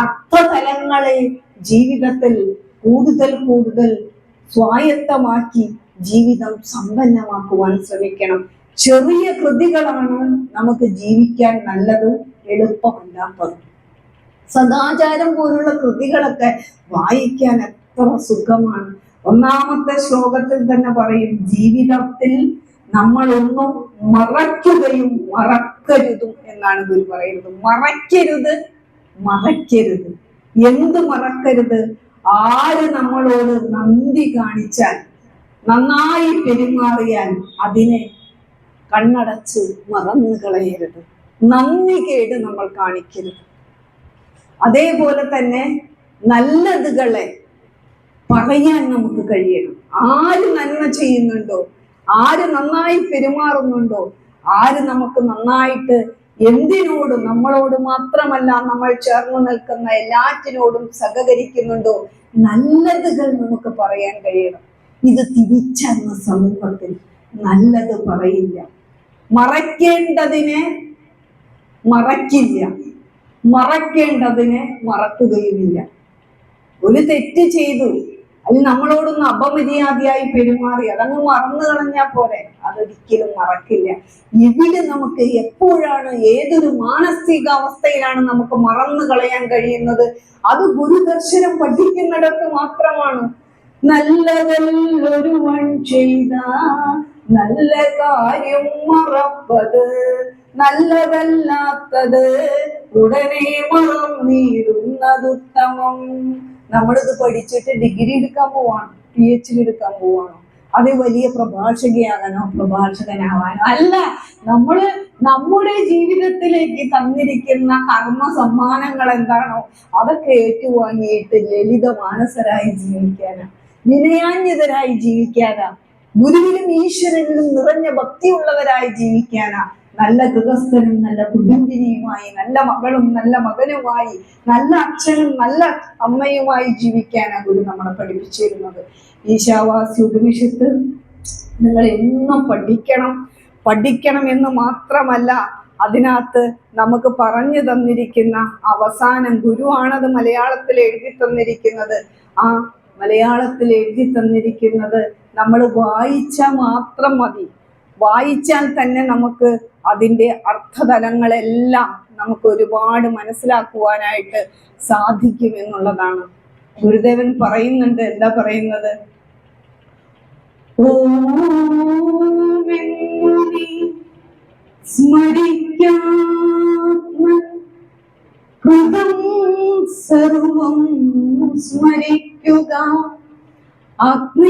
അർത്ഥതലങ്ങളെ ജീവിതത്തിൽ കൂടുതൽ കൂടുതൽ സ്വായത്തമാക്കി ജീവിതം സമ്പന്നമാക്കുവാൻ ശ്രമിക്കണം. ചെറിയ കൃതികളാണ് നമുക്ക് ജീവിക്കാൻ നല്ലതും എളുപ്പമല്ലാത്തതും. സദാചാരം പോലുള്ള കൃതികളൊക്കെ വായിക്കാൻ എത്ര സുഖമാണ്. ഒന്നാമത്തെ ശ്ലോകത്തിൽ തന്നെ പറയും, ജീവിതത്തിൽ നമ്മളൊന്നും മറയ്ക്കുകയും മറക്കരുതും എന്നാണ് ഗുരു പറയുന്നത്. മറയ്ക്കരുത്, മറയ്ക്കരുത്. എന്ത് മറക്കരുത്? ആര് നമ്മളോട് നന്ദി കാണിച്ചാൽ, നന്നായി പെരുമാറിയാൽ അതിനെ കണ്ണടച്ച് മറന്നു കളയരുത്. നന്ദി കേട് നമ്മൾ കാണിക്കരുത്. അതേപോലെ തന്നെ നല്ലതുകളെ പറയാൻ നമുക്ക് കഴിയണം. ആര് നന്മ ചെയ്യുന്നുണ്ടോ, ആര് നന്നായി പെരുമാറുന്നുണ്ടോ, ആര് നമുക്ക് നന്നായിട്ട് എന്തിനോടും, നമ്മളോട് മാത്രമല്ല നമ്മൾ ചേർന്ന് നിൽക്കുന്ന എല്ലാറ്റിനോടും സഹകരിക്കുന്നുണ്ടോ, നല്ലതുകൾ നമുക്ക് പറയാൻ കഴിയണം. ഇത് തിരിച്ചറിഞ്ഞ സമൂഹത്തിൽ നല്ലത് പറയില്ല. മറയ്ക്കേണ്ടതിനെ മറയ്ക്കില്ല, മറക്കേണ്ടതിനെ മറക്കുകയുമില്ല. ഒരു തെറ്റ് ചെയ്തു, അതിൽ നമ്മളോടൊന്ന് അപമര്യാദയായി പെരുമാറി, അതങ്ങ് മറന്നു കളഞ്ഞാൽ പോരെ, അതൊരിക്കലും മറക്കില്ല. ഇവിടെ നമുക്ക് എപ്പോഴാണ്, ഏതൊരു മാനസികാവസ്ഥയിലാണ് നമുക്ക് മറന്നു കളയാൻ കഴിയുന്നത്? അത് ഗുരുദർശനം പഠിക്കുന്നിടത്ത് മാത്രമാണ്. നല്ലതല്ലൊരുവൻ ചെയ്ത നല്ല കാര്യം മറപ്പത്, നല്ലതല്ലാത്തത് ഉടനെ മറന്നിടുന്നതുത്തമം. നമ്മളിത് പഠിച്ചിട്ട് ഡിഗ്രി എടുക്കാൻ പോവാണോ, PhD എടുക്കാൻ പോവാണോ, അത് വലിയ പ്രഭാഷകയാകാനോ പ്രഭാഷകനാവാനോ അല്ല. നമ്മുടെ ജീവിതത്തിലേക്ക് തന്നിരിക്കുന്ന കർമ്മ സമ്മാനങ്ങൾ എന്താണോ അതൊക്കെ ഏറ്റുവാങ്ങിയിട്ട് ലളിത മാനസരായി ജീവിക്കാനാ, വിനയാന്യതരായി ജീവിക്കാനാ, ഗുരുവിലും ഈശ്വരനിലും നിറഞ്ഞ ഭക്തിയുള്ളവരായി ജീവിക്കാനാ, നല്ല ഗൃഹസ്ഥനും നല്ല കുടുംബിനിയുമായി, നല്ല മകളും നല്ല മകനുമായി, നല്ല അച്ഛനും നല്ല അമ്മയുമായി ജീവിക്കാനാ ഗുരു നമ്മളെ പഠിപ്പിച്ചിരുന്നത്. ഈശാവാസ്യ ഉപനിഷത്ത് നിങ്ങൾ എന്നും പഠിക്കണം എന്ന് മാത്രമല്ല, അതിനകത്ത് നമുക്ക് പറഞ്ഞു തന്നിരിക്കുന്ന അവസാനം ഗുരുവാണത് മലയാളത്തിൽ എഴുതി തന്നിരിക്കുന്നത്. ആ മലയാളത്തിൽ എഴുതി തന്നിരിക്കുന്നത് നമ്മൾ വായിച്ചാൽ മാത്രം മതി. വായിച്ചാൽ തന്നെ നമുക്ക് അതിൻ്റെ അർത്ഥതലങ്ങളെല്ലാം നമുക്ക് ഒരുപാട് മനസ്സിലാക്കുവാനായിട്ട് സാധിക്കും എന്നുള്ളതാണ്. ഗുരുദേവൻ പറയുന്നുണ്ട്, എന്താ പറയുന്നത്? സ്മരിക്കാത്മകൃതം സർവം സ്മരിക്കുക, അഗ്നിഗതിക്കായി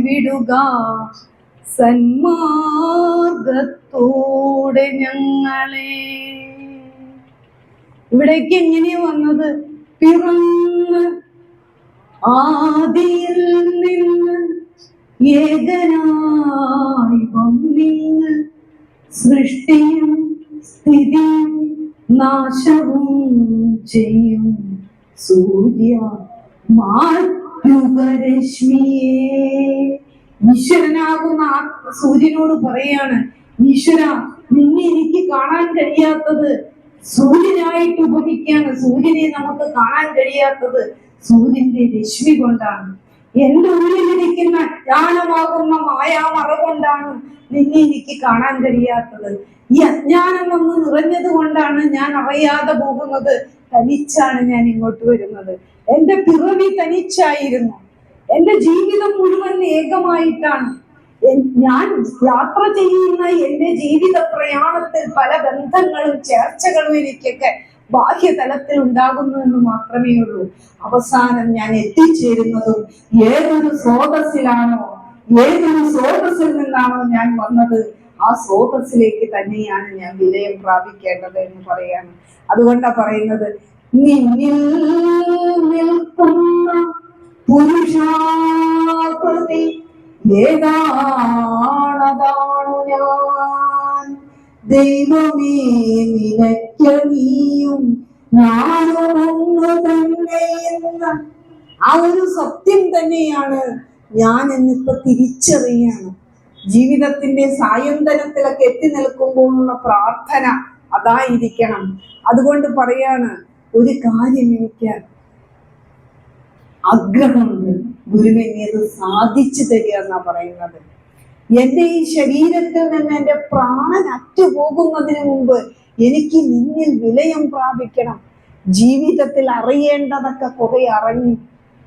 വിടുക, സന്മാർഗത്തോടെ ഞങ്ങളെ. ഇവിടേക്ക് എങ്ങനെയാ വന്നത്? പിറന്ന് ആദിയിൽ നിന്ന് ഏകനായി വന്നിങ്ങ് സൃഷ്ടിയും സ്ഥിതിയും നാശവും ചെയ്യും സൂര്യ മാർഗരശ്മിയെ. ഈശ്വരനാകുന്ന ആ സൂര്യനോട് പറയാണ്, ഈശ്വര, നിന്നെ എനിക്ക് കാണാൻ കഴിയാത്തത് സൂര്യനായിട്ട് ഉപമിക്കാണ്. സൂര്യനെ നമുക്ക് കാണാൻ കഴിയാത്തത് സൂര്യന്റെ രശ്മി കൊണ്ടാണ്. എന്റെ ഉള്ളിലിരിക്കുന്ന ജ്ഞാനമാകുന്ന മായാമറ കൊണ്ടാണ് നിന്നെ എനിക്ക് കാണാൻ കഴിയാത്തത്. ഈ അജ്ഞാനം വന്ന് നിറഞ്ഞത് കൊണ്ടാണ് ഞാൻ അറിയാതെ പോകുന്നത്. തനിച്ചാണ് ഞാൻ ഇങ്ങോട്ട് വരുന്നത്. എന്റെ പിറവി തനിച്ചായിരുന്നു. എന്റെ ജീവിതം മുഴുവൻ ഏകമായിട്ടാണ്. ഞാൻ യാത്ര ചെയ്യുന്ന എന്റെ ജീവിത പ്രയാണത്തിൽ പല ബന്ധങ്ങളും ചേർച്ചകളും എനിക്കൊക്കെ ബാഹ്യതലത്തിൽ ഉണ്ടാകുന്നു എന്ന് മാത്രമേ ഉള്ളൂ. അവസാനം ഞാൻ എത്തിച്ചേരുന്നതും ഏതൊരു സ്രോതസ്സിലാണോ, ഏതൊരു സ്രോതസ്സിൽ നിന്നാണോ ഞാൻ വന്നത്, ആ സ്രോതസ്സിലേക്ക് തന്നെയാണ് ഞാൻ വിലയം പ്രാപിക്കേണ്ടത് എന്ന് പറയാണ്. അതുകൊണ്ടാ പറയുന്നത്, നിന്നിൽ നിൽക്കുന്ന പുരുഷാകൃതി ഏതാണതാണു ഞാൻ, ദൈവമേ നിനയ്ക്ക് നീയും ഞാനും ഒന്ന് തന്നെ എന്ന ആ ഒരു സത്യം തന്നെയാണ് ഞാൻ എന്നിപ്പോ തിരിച്ചറിയാണ്. ജീവിതത്തിന്റെ സായന്തനത്തിലൊക്കെ എത്തി നിൽക്കുമ്പോഴുള്ള പ്രാർത്ഥന അതായിരിക്കണം. അതുകൊണ്ട് പറയാണ്, ഒരു കാര്യം എനിക്ക് ആഗ്രഹമുണ്ട്, ഗുരുവിനെ അത് സാധിച്ചു തരിക എന്നാ പറയുന്നത്. എന്റെ ഈ ശരീരത്തിൽ നിന്ന് എന്റെ പ്രാണൻ അറ്റുപോകുന്നതിന് മുമ്പ് എനിക്ക് നിന്നിൽ വിലയം പ്രാപിക്കണം. ജീവിതത്തിൽ അറിയേണ്ടതൊക്കെ കുറെ അറിഞ്ഞു,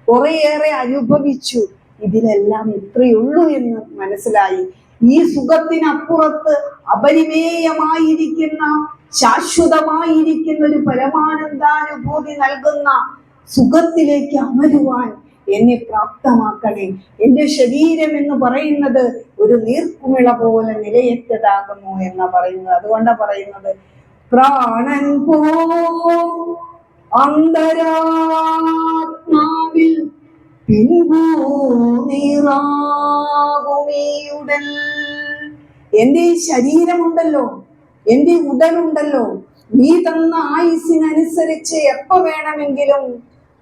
കുറേയേറെ അനുഭവിച്ചു. ഇതിലെല്ലാം ഇത്രയുള്ളൂ എന്ന് മനസ്സിലായി. ഈ സുഖത്തിനപ്പുറത്ത് അപരിമേയമായിരിക്കുന്ന, ശാശ്വതമായിരിക്കുന്ന ഒരു പരമാനന്ദാനുഭൂതി നൽകുന്ന സുഖത്തിലേക്ക് അമരുവാൻ എന്നെ പ്രാപ്തമാക്കണേ. എന്റെ ശരീരം എന്ന് പറയുന്നത് ഒരു നീർക്കുമിള പോലെ നിലയറ്റതാകുന്നു എന്നാ പറയുന്നത്. അതുകൊണ്ടാ പറയുന്നത്, പ്രാണൻ പോ അന്തരാത്മാവിൽ പിൻപൂ നീറാകുമീയുടൽ. എന്റെ ഈ ശരീരമുണ്ടല്ലോ, എന്റെ ഉടലുണ്ടല്ലോ, നീ തന്ന ആയുസിനനുസരിച്ച് എപ്പോ വേണമെങ്കിലും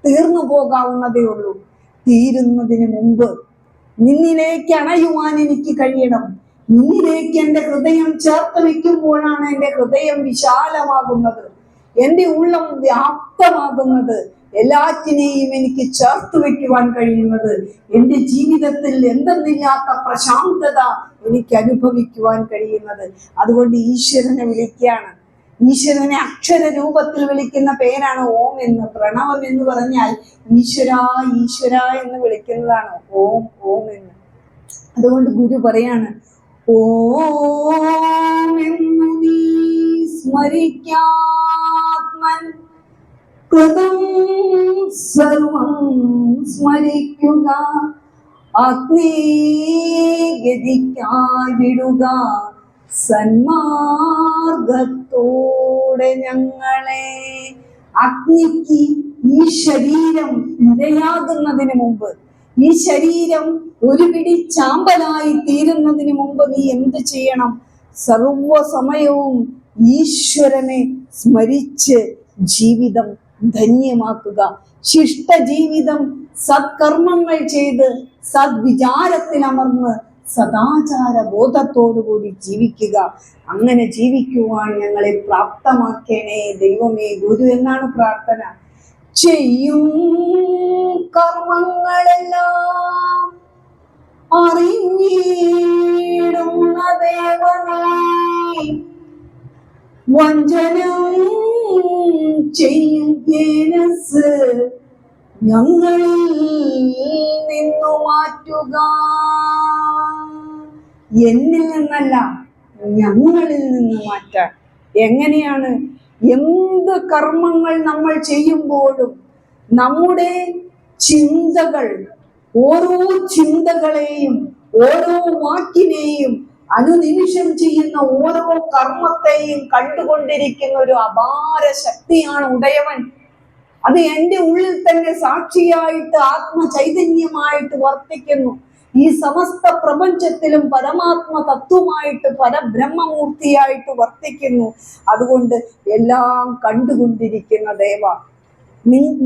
തീർന്നു പോകാവുന്നതേ ഉള്ളൂ. തീരുന്നതിന് മുമ്പ് നിന്നിലേക്ക് അണയുവാൻ എനിക്ക് കഴിയണം. നിന്നിലേക്ക് എന്റെ ഹൃദയം ചേർത്ത് വെക്കുമ്പോഴാണ് എന്റെ ഹൃദയം വിശാലമാകുന്നത്, എന്റെ ഉള്ളം വ്യാപ്തമാകുന്നത്, എല്ലാറ്റിനെയും എനിക്ക് ചേർത്ത് വെക്കുവാൻ കഴിയുന്നത്, എന്റെ ജീവിതത്തിൽ എന്തെന്നില്ലാത്ത പ്രശാന്തത എനിക്ക് അനുഭവിക്കുവാൻ കഴിയുന്നത്. അതുകൊണ്ട് ഈശ്വരനെ വിളിക്കുകയാണ്. ഈശ്വരനെ അക്ഷര രൂപത്തിൽ വിളിക്കുന്ന പേരാണ് ഓം എന്ന്. പ്രണവം എന്ന് പറഞ്ഞാൽ ഈശ്വര ഈശ്വര എന്ന് വിളിക്കുന്നതാണ് ഓം ഓം എന്ന്. അതുകൊണ്ട് ഗുരു പറയാണ്, ഓം എന്നു നീ സ്മരിക്കാത്മൻ കൃതം സർവം സ്മരിക്കുക, അഗ്നിഗതിക്കായി വിടുക സന്മാർഗത്തോടെ ഞങ്ങളെ. അഗ്നിക്ക് ഈ ശരീരം ഇരയാകുന്നതിന് മുമ്പ്, ഈ ശരീരം ഒരു പിടി ചാമ്പലായി തീരുന്നതിന് മുമ്പ് നീ എന്ത് ചെയ്യണം? സർവസമയവും ഈശ്വരനെ സ്മരിച്ച് ജീവിതം ധന്യമാക്കുക. ശിഷ്ട ജീവിതം, സത്കർമ്മങ്ങൾ ചെയ്ത് സദ്വിചാരത്തിൽ അമർന്ന് സദാചാര ബോധത്തോടുകൂടി ജീവിക്കുക. അങ്ങനെ ജീവിക്കുവാൻ ഞങ്ങളെ പ്രാപ്തമാക്കണേ ദൈവമേ ഗുരു എന്നാണ് പ്രാർത്ഥന. ചെയ്യും കർമ്മങ്ങളെല്ലാം അറിഞ്ഞിടുന്ന ദേവനേ, വഞ്ചനം ചെയ്യും മനസ്സ് ഞങ്ങളിൽ നിന്നു മാറ്റുക. എന്നിൽ നിന്നല്ല, ഞങ്ങളിൽ നിന്ന് മാറ്റാൻ. എങ്ങനെയാണ്? എന്ത് കർമ്മങ്ങൾ നമ്മൾ ചെയ്യുമ്പോഴും നമ്മുടെ ചിന്തകൾ, ഓരോ ചിന്തകളെയും ഓരോ വാക്കിനെയും അനുനിമിഷം ചെയ്യുന്ന ഓരോ കർമ്മത്തെയും കണ്ടുകൊണ്ടിരിക്കുന്ന ഒരു അപാര ശക്തിയാണ് ഉടയവൻ. അത് എൻ്റെ ഉള്ളിൽ തന്നെ സാക്ഷിയായിട്ട് ആത്മചൈതന്യമായിട്ട് വർത്തിക്കുന്നു. ഈ സമസ്ത പ്രപഞ്ചത്തിലും പരമാത്മ തത്വമായിട്ട് പരബ്രഹ്മമൂർത്തിയായിട്ട് വർത്തിക്കുന്നു. അതുകൊണ്ട് എല്ലാം കണ്ടുകൊണ്ടിരിക്കുന്ന ദേവ,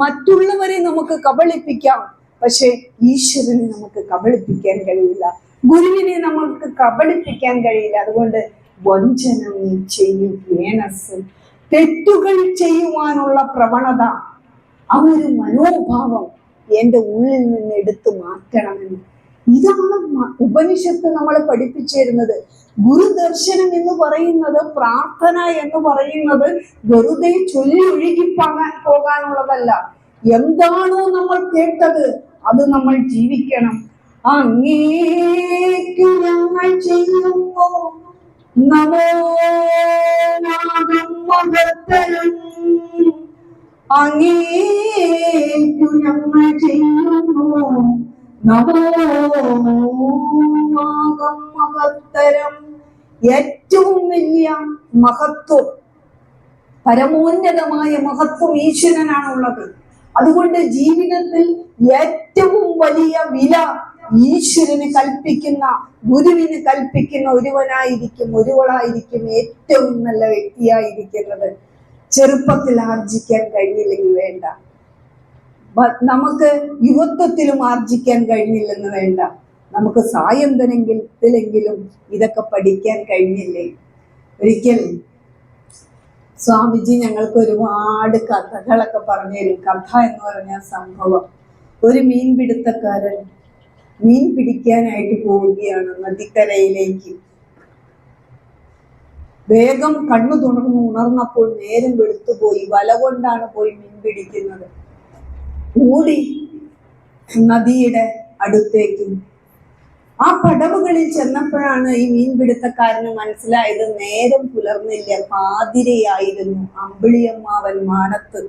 മറ്റുള്ളവരെ നമുക്ക് കബളിപ്പിക്കാം, പക്ഷെ ഈശ്വരനെ നമുക്ക് കബളിപ്പിക്കാൻ കഴിയില്ല, ഗുരുവിനെ നമുക്ക് കബളിപ്പിക്കാൻ കഴിയില്ല. അതുകൊണ്ട് വഞ്ചനം ചെയ്യും മനസ്സ്, തെറ്റുകൾ ചെയ്യുവാനുള്ള പ്രവണത, ആ ഒരു മനോഭാവം എന്റെ ഉള്ളിൽ നിന്ന് എടുത്തു മാറ്റണമെന്ന്. ഇതാണ് ഉപനിഷത്ത് നമ്മളെ പഠിപ്പിച്ചു തരുന്നത്. ഗുരുദർശനം എന്ന് പറയുന്നത്, പ്രാർത്ഥന എന്ന് പറയുന്നത് വെറുതെ ചൊല്ലി ഒഴുകി പോകാനുള്ളതല്ല. എന്താണോ നമ്മൾ കേട്ടത് അത് നമ്മൾ ജീവിക്കണം. അങ്ങേക്കു ഞങ്ങൾ ചെയ്യുന്നു നമോ നാഗം മഹത്തരം, അങ്ങേക്കു ഞങ്ങൾ ചെയ്യുന്നു നമോ നാഗം മഹത്തരം. ഏറ്റവും വലിയ മഹത്വം, പരമോന്നതമായ മഹത്വം ഈശ്വരനാണുള്ളത്. അതുകൊണ്ട് ജീവിതത്തിൽ ഏറ്റവും വലിയ വില ഈശ്വരന് കൽപ്പിക്കുന്ന, ഗുരുവിന് കൽപ്പിക്കുന്ന ഒരുവളായിരിക്കും ഏറ്റവും നല്ല വ്യക്തിയായിരിക്കുന്നത്. ചെറുപ്പത്തിൽ ആർജിക്കാൻ കഴിഞ്ഞില്ലെങ്കിൽ വേണ്ട, നമുക്ക് യുവത്വത്തിലും ആർജിക്കാൻ കഴിഞ്ഞില്ലെന്ന് വേണ്ട, നമുക്ക് സായന്തനത്തിലെങ്കിലും ഇതൊക്കെ പഠിക്കാൻ കഴിഞ്ഞില്ലേ. ഒരിക്കൽ സ്വാമിജി ഞങ്ങൾക്ക് ഒരുപാട് കഥകളൊക്കെ പറഞ്ഞു തരും. കഥ എന്ന് പറഞ്ഞ സംഭവം, ഒരു മീൻപിടുത്തക്കാരൻ മീൻ പിടിക്കാനായിട്ട് പോവുകയാണ് നദിക്കരയിലേക്ക്. വേഗം കണ്ണു തുറന്നു ഉണർന്നപ്പോൾ നേരം വെളുത്തുപോയി. വല കൊണ്ടാണ് പോയി മീൻ പിടിക്കുന്നത്. ഓടി നദിയുടെ അടുത്തേക്ക്. ആ പടവുകളിൽ ചെന്നപ്പോഴാണ് ഈ മീൻപിടുത്തക്കാരന് മനസ്സിലായത് നേരം പുലർന്നില്ല, പാതിരയായിരുന്നു. അമ്പിളിയമ്മാവൻ മാനത്ത്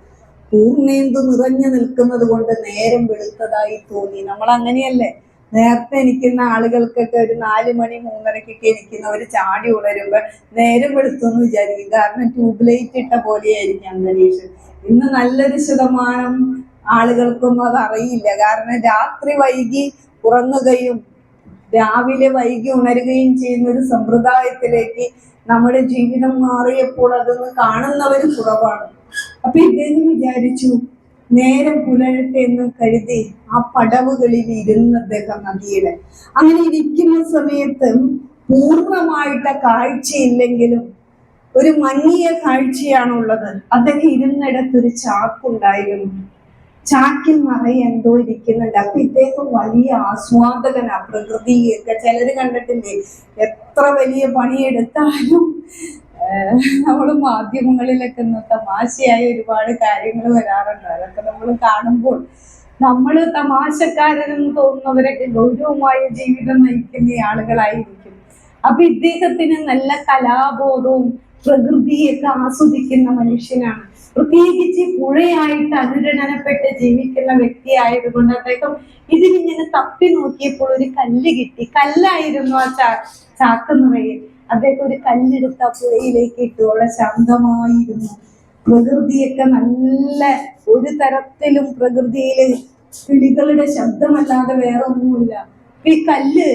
പൂർണ്ണേന്തു നിറഞ്ഞു നിൽക്കുന്നത് കൊണ്ട് നേരം വെളുത്തതായി തോന്നി. നമ്മൾ അങ്ങനെയല്ലേ, നേരത്തെ എണിക്കുന്ന ആളുകൾക്കൊക്കെ ഒരു 4 മണി 3:30 എണിക്കുന്നവർ ചാടി ഉണരുമ്പോ നേരം വെളുത്തു എന്ന് വിചാരിക്കും. കാരണം ട്യൂബ് ലൈറ്റ് ഇട്ട പോലെയായിരിക്കും അന്തരീക്ഷം. ഇന്ന് നല്ലൊരു ശതമാനം ആളുകൾക്കൊന്നും അത് അറിയില്ല. കാരണം രാത്രി വൈകി ഉറങ്ങുകയും രാവിലെ വൈകി ഉണരുകയും ചെയ്യുന്ന ഒരു സമ്പ്രദായത്തിലേക്ക് നമ്മുടെ ജീവിതം മാറിയപ്പോൾ അതൊന്ന് കാണുന്നവർ കുറവാണ്. അപ്പൊ ഇദ്ദേഹം വിചാരിച്ചു നേരം പുലരട്ടെ എന്ന് കരുതി ആ പടവുകളിൽ ഇരുന്ന് അദ്ദേഹം നദിയുടെ. അങ്ങനെ ഇരിക്കുന്ന സമയത്ത് പൂർണ്ണമായിട്ട് കാഴ്ചയില്ലെങ്കിലും ഒരു മങ്ങിയ കാഴ്ചയാണുള്ളത്. അദ്ദേഹം ഇരുന്നിടത്തൊരു ചാക്കുണ്ടായിരുന്നു. ചാക്കിൽ നിറയെ എന്തോ ഇരിക്കുന്നുണ്ട്. അപ്പൊ ഇദ്ദേഹം വലിയ ആസ്വാദകനാ പ്രകൃതിയൊക്കെ. ചിലര് കണ്ടിട്ടില്ലേ, എത്ര വലിയ പണിയെടുത്താലും നമ്മൾ മാധ്യമങ്ങളിലൊക്കെ തമാശയായ ഒരുപാട് കാര്യങ്ങൾ വരാറുണ്ട്. അതൊക്കെ നമ്മൾ കാണുമ്പോൾ നമ്മൾ തമാശക്കാരെന്ന് തോന്നുന്നവരൊക്കെ ഗൗരവമായ ജീവിതം നയിക്കുന്ന ആളുകളായിരിക്കും. അപ്പൊ ഇദ്ദേഹത്തിന് നല്ല കലാബോധവും പ്രകൃതിയൊക്കെ ആസ്വദിക്കുന്ന മനുഷ്യനാണ്. പ്രത്യേകിച്ച് പുഴയായിട്ട് അനുരണനപ്പെട്ട് ജീവിക്കുന്ന വ്യക്തി ആയതുകൊണ്ട് അദ്ദേഹം ഇതിനിങ്ങനെ തപ്പി നോക്കിയപ്പോൾ ഒരു കല്ല് കിട്ടി. കല്ലായിരുന്നു ആ ചാക്ക് നിറയെ. അദ്ദേഹം ഒരു കല്ലെടുത്ത പുഴയിലേക്ക് ഇട്ടു. അവിടെ ശാന്തമായിരുന്നു. പ്രകൃതിയൊക്കെ നല്ല, ഒരു തരത്തിലും പ്രകൃതിയില് കിളികളുടെ ശബ്ദമല്ലാതെ വേറെ ഒന്നുമില്ല. ഈ കല്ല്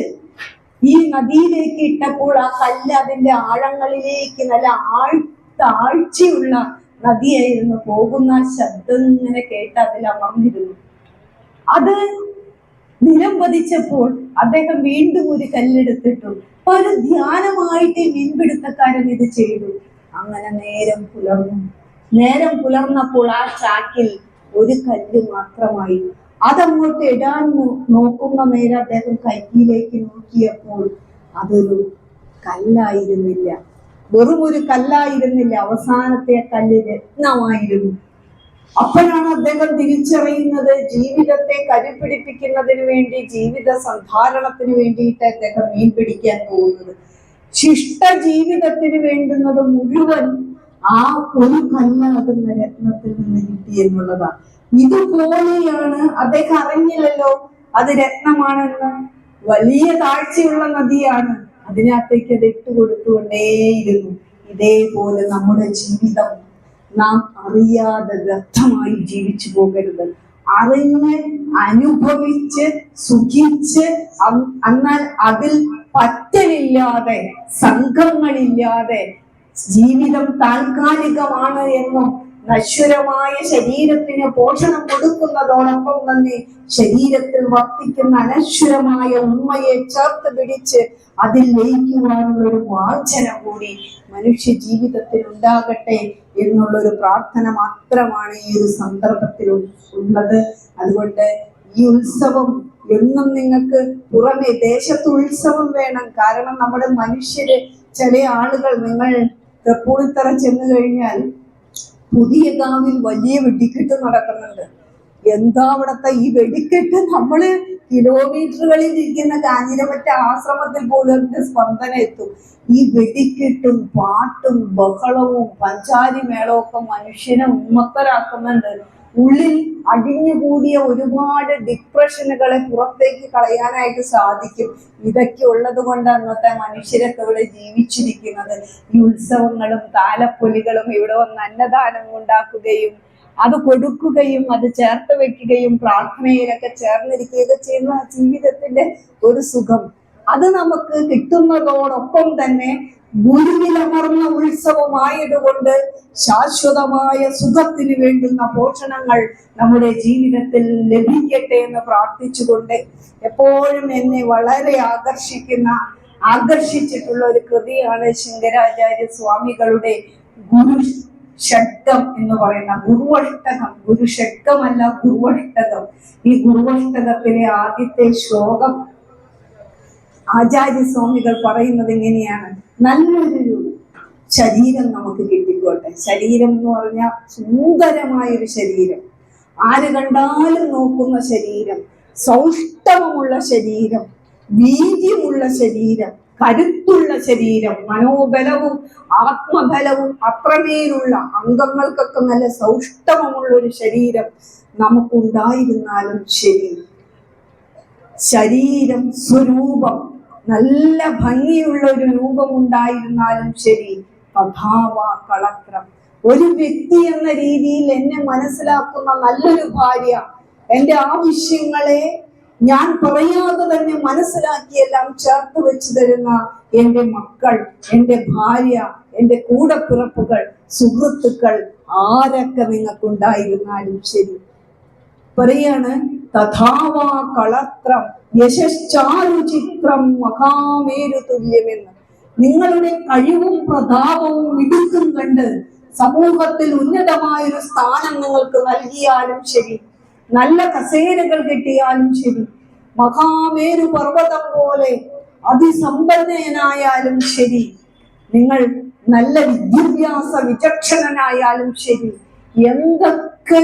ഈ നദിയിലേക്ക് ഇട്ടപ്പോൾ ആ കല്ല് അതിന്റെ ആഴങ്ങളിലേക്ക്, നല്ല താഴ്ചയുള്ള നദിയായിരുന്നു. പോകുന്ന ശബ്ദം ഇങ്ങനെ കേട്ട് അതിൽ അമർന്നിരുന്നു. അത് നിലം പതിച്ചപ്പോൾ അദ്ദേഹം വീണ്ടും ഒരു കല്ലെടുത്തിട്ടു. അപ്പൊ ഒരു ധ്യാനമായിട്ട് മീൻപിടുത്തക്കാരൻ ഇത് ചെയ്തു. അങ്ങനെ നേരം പുലർന്നു. നേരം പുലർന്നപ്പോൾ ആ ചാക്കിൽ ഒരു കല്ല് മാത്രമായി. അതങ്ങോട്ട് ഇടാൻ നോക്കുന്ന നേരം അദ്ദേഹം കൈയിലേക്ക് നോക്കിയപ്പോൾ അതൊരു കല്ലായിരുന്നില്ല, വെറും ഒരു കല്ലായിരുന്നില്ല, അവസാനത്തെ കല്ല് രത്നമായിരുന്നു. അപ്പോഴാണ് അദ്ദേഹം തിരിച്ചറിയുന്നത് ജീവിതത്തെ കരുപിടിപ്പിക്കുന്നതിന് വേണ്ടി, ജീവിത സന്ധാരണത്തിന് വേണ്ടിയിട്ട് അദ്ദേഹം മീൻ പിടിക്കാൻ പോകുന്നത്. ശിഷ്ട ജീവിതത്തിന് വേണ്ടുന്നത് മുഴുവൻ ആ ഒരു കല്ലാകുന്ന രത്നത്തിൽ നിന്ന് കിട്ടി എന്നുള്ളതാണ്. ഇതുപോലെയാണ്, അദ്ദേഹം അറിഞ്ഞില്ലല്ലോ അത് രത്നമാണെന്ന്. വലിയ താഴ്ചയുള്ള നദിയാണ്, അതിനകത്തേക്ക് അത് ഇട്ടുകൊടുത്തുകൊണ്ടേയിരുന്നു. ഇതേപോലെ നമ്മുടെ ജീവിതം നാം അറിയാതെ വ്യർത്ഥമായി ജീവിച്ചു പോകരുത്. അറിഞ്ഞ് അനുഭവിച്ച് സുഖിച്ച്, എന്നാൽ അതിൽ പറ്റലില്ലാതെ, സംഘങ്ങളില്ലാതെ, ജീവിതം താൽക്കാലികമാണ് എന്നും നശ്വരമായ ശരീരത്തിന് പോഷണം കൊടുക്കുന്നതോടൊപ്പം തന്നെ ശരീരത്തിൽ വർത്തിക്കുന്ന അനശ്വരമായ ഉണ്മയെ ചേർത്ത് പിടിച്ച് അതിൽ ലയിക്കുവാനുള്ള ഒരു വാഞ്ചന കൂടി മനുഷ്യ ജീവിതത്തിൽ ഉണ്ടാകട്ടെ എന്നുള്ളൊരു പ്രാർത്ഥന മാത്രമാണ് ഈ ഒരു സന്ദർഭത്തിൽ ഉള്ളത്. അതുകൊണ്ട് ഈ ഉത്സവം എന്നും നിങ്ങൾക്ക് പുറമെ ദേശത്ത് ഉത്സവം വേണം. കാരണം നമ്മുടെ മനുഷ്യര്, ചില ആളുകൾ, നിങ്ങൾ തൃപ്പൂണിത്തറ ചെന്ന് കഴിഞ്ഞാൽ പുതിയ ഗാവിൽ വലിയ വെടിക്കെട്ട് നടക്കുന്നുണ്ട്. എന്താ അവിടത്തെ ഈ വെടിക്കെട്ട്! നമ്മള് കിലോമീറ്ററുകളിൽ ഇരിക്കുന്ന കാഞ്ഞിരമറ്റ ആശ്രമത്തിൽ പോലും അതിന്റെ സ്പന്ദനം എത്തും. ഈ വെടിക്കെട്ടും പാട്ടും ബഹളവും പഞ്ചാരി മേളവും ഒക്കെ മനുഷ്യനെ ഉന്മത്തരാക്കുന്നുണ്ട്. ഉള്ളിൽ അടിഞ്ഞുകൂടിയ ഒരുപാട് ഡിപ്രഷനുകളെ പുറത്തേക്ക് കളയാനായിട്ട് സാധിക്കും. ഇതൊക്കെ ഉള്ളത് കൊണ്ട് അന്നത്തെ മനുഷ്യരൊക്കെ ഇവിടെ ജീവിച്ചിരിക്കുന്നത്. ഈ ഉത്സവങ്ങളും താലപ്പൊലികളും ഇവിടെ വന്ന് അന്നദാനം ഉണ്ടാക്കുകയും അത് കൊടുക്കുകയും അത് ചേർത്ത് വെക്കുകയും പ്രാർത്ഥനയിലൊക്കെ ചേർന്നിരിക്കുകയൊക്കെ ചെയ്യുന്ന ജീവിതത്തിന്റെ ഒരു സുഖം, അത് നമുക്ക് കിട്ടുന്നതോടൊപ്പം തന്നെ ഗുരുവിലമർന്ന ഉത്സവമായതുകൊണ്ട് ശാശ്വതമായ സുഖത്തിന് വേണ്ടുന്ന പോഷണങ്ങൾ നമ്മുടെ ജീവിതത്തിൽ ലഭിക്കട്ടെ എന്ന് പ്രാർത്ഥിച്ചുകൊണ്ട്, എപ്പോഴും എന്നെ വളരെ ആകർഷിച്ചിട്ടുള്ള ഒരു കൃതിയാണ് ശങ്കരാചാര്യ സ്വാമികളുടെ ഗുരു ഷഡ്കം എന്ന് പറയുന്ന ഗുരുവഷ്ടകം. ഗുരുഷഡ്കമല്ല, ഗുരുവഷ്ടകം. ഈ ഗുരുവഷ്ടകത്തിലെ ആദ്യത്തെ ശ്ലോകം ആചാര്യസ്വാമികൾ പറയുന്നത് ഇങ്ങനെയാണ്: നല്ലൊരു ശരീരം നമുക്ക് കിട്ടിക്കോട്ടെ. ശരീരം എന്ന് പറഞ്ഞാൽ സുന്ദരമായൊരു ശരീരം, ആര് കണ്ടാലും നോക്കുന്ന ശരീരം, സൗഷ്ഠവമുള്ള ശരീരം, വീര്യമുള്ള ശരീരം, കരുത്തുള്ള ശരീരം, മനോബലവും ആത്മബലവും അത്രമേലുള്ള, അംഗങ്ങൾക്കൊക്കെ നല്ല സൗഷ്ഠവമുള്ള ഒരു ശരീരം നമുക്കുണ്ടായിരുന്നാലും ശരി, ശരീരം സ്വരൂപം നല്ല ഭംഗിയുള്ള ഒരു രൂപം ഉണ്ടായിരുന്നാലും ശരി, അഭാവ കളത്രം, ഒരു വ്യക്തി എന്ന രീതിയിൽ എന്നെ മനസ്സിലാക്കുന്ന നല്ലൊരു ഭാര്യ, എൻ്റെ ആവശ്യങ്ങളെ ഞാൻ പറയാതെ തന്നെ മനസ്സിലാക്കിയെല്ലാം ചേർത്ത് വെച്ച് തരുന്ന എൻ്റെ മക്കൾ, എൻ്റെ ഭാര്യ, എൻ്റെ കൂടപ്പിറപ്പുകൾ, സുഹൃത്തുക്കൾ, ആരൊക്കെ നിങ്ങൾക്കുണ്ടായിരുന്നാലും ശരി, പറയാണ് തഥാവാ കളത്രം യശശ്ചാരുചിത്രം മഹാമേരു തുല്യമെന്ന്. നിങ്ങളുടെ കഴിവും പ്രതാപവും മിടുക്കും കണ്ട് സമൂഹത്തിൽ ഉന്നതമായൊരു സ്ഥാനം നിങ്ങൾക്ക് നൽകിയാലും ശരി, നല്ല കസേരകൾ കിട്ടിയാലും ശരി, മഹാമേരു പർവ്വതം പോലെ അതിസമ്പന്നനായാലും ശരി, നിങ്ങൾ നല്ല വിദ്യാഭ്യാസ വിചക്ഷണനായാലും ശരി, എന്തൊക്കെ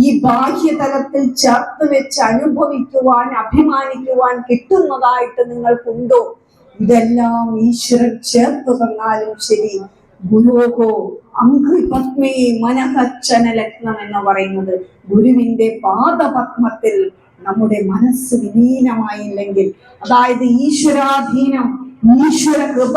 ഈ ബാഹ്യതലത്തിൽ ചേർത്ത് വെച്ച് അനുഭവിക്കുവാൻ, അഭിമാനിക്കുവാൻ കിട്ടുന്നതായിട്ട് നിങ്ങൾക്കുണ്ടോ, ഇതെല്ലാം ഈശ്വരൻ ചേർത്ത് തന്നാലും ശരി, ഗുരുഹോ അംഘ്രിപത്മേ മനഃച്ചന ലഗ്നം എന്ന് പറയുന്നത്, ഗുരുവിന്റെ പാദപത്മത്തിൽ നമ്മുടെ മനസ്സ് വിലീനമായില്ലെങ്കിൽ, അതായത് ഈശ്വരാധീനം, ഈശ്വര കൃപ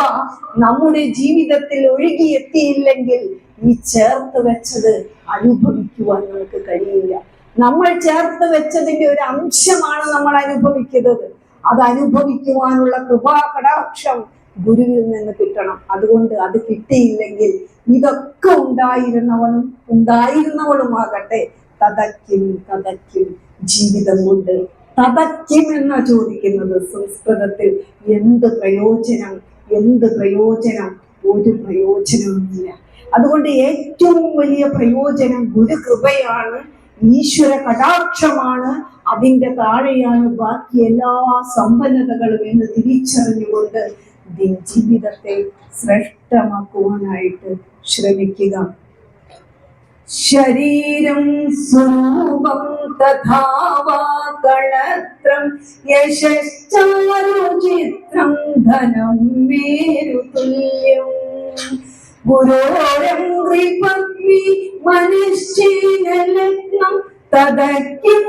നമ്മുടെ ജീവിതത്തിൽ ഒഴുകിയെത്തിയില്ലെങ്കിൽ, ഈ ചേർത്ത് വെച്ചത് അനുഭവിക്കുവാൻ നമുക്ക് കഴിയില്ല. നമ്മൾ ചേർത്ത് വെച്ചതിന്റെ ഒരു അംശമാണ് നമ്മൾ അനുഭവിക്കുന്നത്. അത് അനുഭവിക്കുവാനുള്ള കൃപാ കടാക്ഷം ഗുരുവിൽ നിന്ന് കിട്ടണം. അതുകൊണ്ട് അത് കിട്ടിയില്ലെങ്കിൽ ഇതൊക്കെ ഉണ്ടായിരുന്നവളുമാകട്ടെ തതയ്ക്കും ജീവിതം കൊണ്ട്. തതയ്ക്കും എന്നാ ചോദിക്കുന്നത് സംസ്കൃതത്തിൽ. എന്ത് പ്രയോജനം? ഒരു പ്രയോജനവുമില്ല. അതുകൊണ്ട് ഏറ്റവും വലിയ പ്രയോജനം ഗുരുകൃപയാണ്, ഈശ്വര കടാക്ഷമാണ്. അതിൻ്റെ താഴെയാണ് ബാക്കി എല്ലാ സമ്പന്നതകളും എന്ന് തിരിച്ചറിഞ്ഞുകൊണ്ട് ജീവിതത്തെ ശ്രേഷ്ഠമാക്കുവാനായിട്ട് ശ്രമിക്കുക. ശരീരം സ്വരൂപം തഥാവാ കളത്രം യശശ്ചാരുചിത്രം ധനം മേരു തുല്യം ഗുരോരംഘ്രിപത്മി മനുഷ്യലഗ്നം തദയ്ക്കും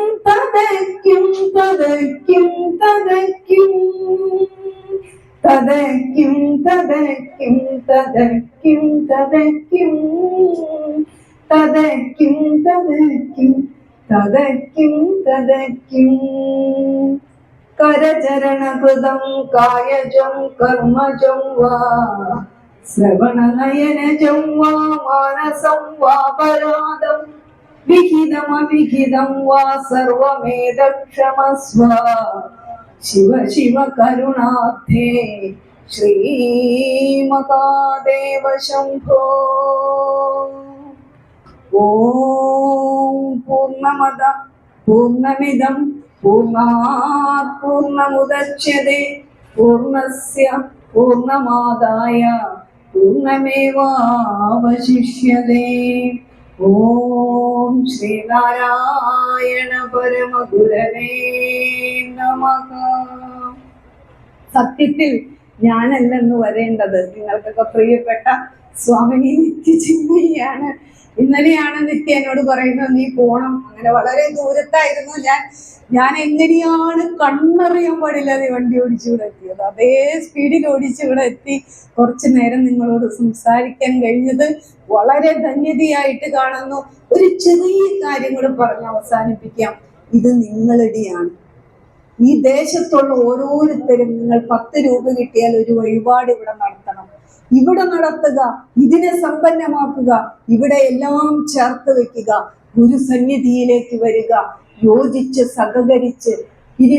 കരചരണകൃതം കായജം കർമ്മജം വാ ശ്രവണനയനജം വാ മാനസം വാ പരാദം വിഹിതമവിഹിതം വാ സർവമേതക്ഷമസ്വ ശിവ ശിവ കരുണാബ്ധേ ശ്രീ മഹാദേവ ശംഭോ. ഓം പൂർണ്ണമദ പൂർണ്ണമിദം പൂർണ്ണാത് പൂർണ്ണമുദച്യതേ പൂർണ്ണസ്യ പൂർണ്ണമാദായ പൂർണ്ണമേവാവശിഷ്യതേ. ഓം ശ്രീനാരായണ പരമഗുരവേ നമഃ. സത്യത്തിൽ ഞാനല്ലെന്ന് വരേണ്ടത്, നിങ്ങൾക്കൊക്കെ പ്രിയപ്പെട്ട സ്വാമിനി നിത്യചിന്മയാണ്. ഇന്നലെയാണ് നിത്യ എന്നോട് പറയുന്നത് നീ പോണം. അങ്ങനെ വളരെ ദൂരത്തായിരുന്നു ഞാൻ എങ്ങനെയാണ് കണ്ണറിയാൻ പാടില്ലാതെ വണ്ടി ഓടിച്ചിവിടെ എത്തിയത്. അതേ സ്പീഡിൽ ഓടിച്ചിവിടെ എത്തി കുറച്ചു നേരം നിങ്ങളോട് സംസാരിക്കാൻ കഴിഞ്ഞത് വളരെ ധന്യതയായിട്ട് കാണുന്നു. ഒരു ചെറിയ കാര്യം കൂടെ പറഞ്ഞ് അവസാനിപ്പിക്കാം. ഇത് നിങ്ങളുടെയാണ്. ഈ ദേശത്തുള്ള ഓരോരുത്തരും നിങ്ങൾ 10 രൂപ കിട്ടിയാൽ ഒരു വഴിപാട് ഇവിടെ നടത്തണം. ഇവിടെ നടത്തുക, ഇതിനെ സമ്പന്നമാക്കുക, ഇവിടെ എല്ലാം ചേർത്ത് വെക്കുക, ഗുരുസന്നിധിയിലേക്ക് വരിക, യോജിച്ച് സഹകരിച്ച്. ഇനി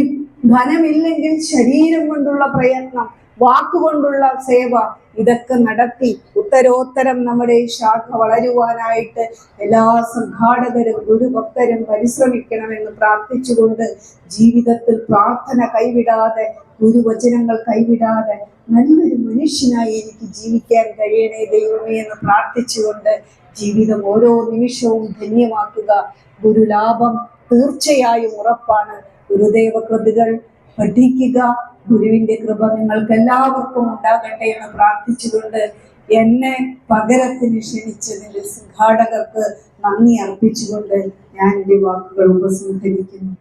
ധനമില്ലെങ്കിൽ ശരീരം കൊണ്ടുള്ള പ്രയത്നം, വാക്കുകൊണ്ടുള്ള സേവ, ഇതൊക്കെ നടത്തി ഉത്തരോത്തരം നമ്മുടെ ഈ ശാഖ വളരുവാനായിട്ട് എല്ലാ സംഘാടകരും ഗുരുഭക്തരും പരിശ്രമിക്കണമെന്ന് പ്രാർത്ഥിച്ചുകൊണ്ട്, ജീവിതത്തിൽ പ്രാർത്ഥന കൈവിടാതെ, ഗുരുവചനങ്ങൾ കൈവിടാതെ നല്ലൊരു മനുഷ്യനായി എനിക്ക് ജീവിക്കാൻ കഴിയണേ ദൈവമേ എന്ന് പ്രാർത്ഥിച്ചുകൊണ്ട് ജീവിതം ഓരോ നിമിഷവും ധന്യമാക്കുക. ഗുരുലാഭം തീർച്ചയായും ഉറപ്പാണ്. ഗുരുദേവ കൃതികൾ പഠിക്കുക. ഗുരുവിന്റെ കൃപ നിങ്ങൾക്ക് എല്ലാവർക്കും ഉണ്ടാകട്ടെ എന്ന് പ്രാർത്ഥിച്ചുകൊണ്ട് എന്നെ പകരത്തിന് ക്ഷണിച്ചതിന്റെ സംഘാടകർക്ക് നന്ദി അർപ്പിച്ചുകൊണ്ട് ഞാൻ എൻ്റെ വാക്കുകൾ ഉപസംഹരിക്കുന്നു.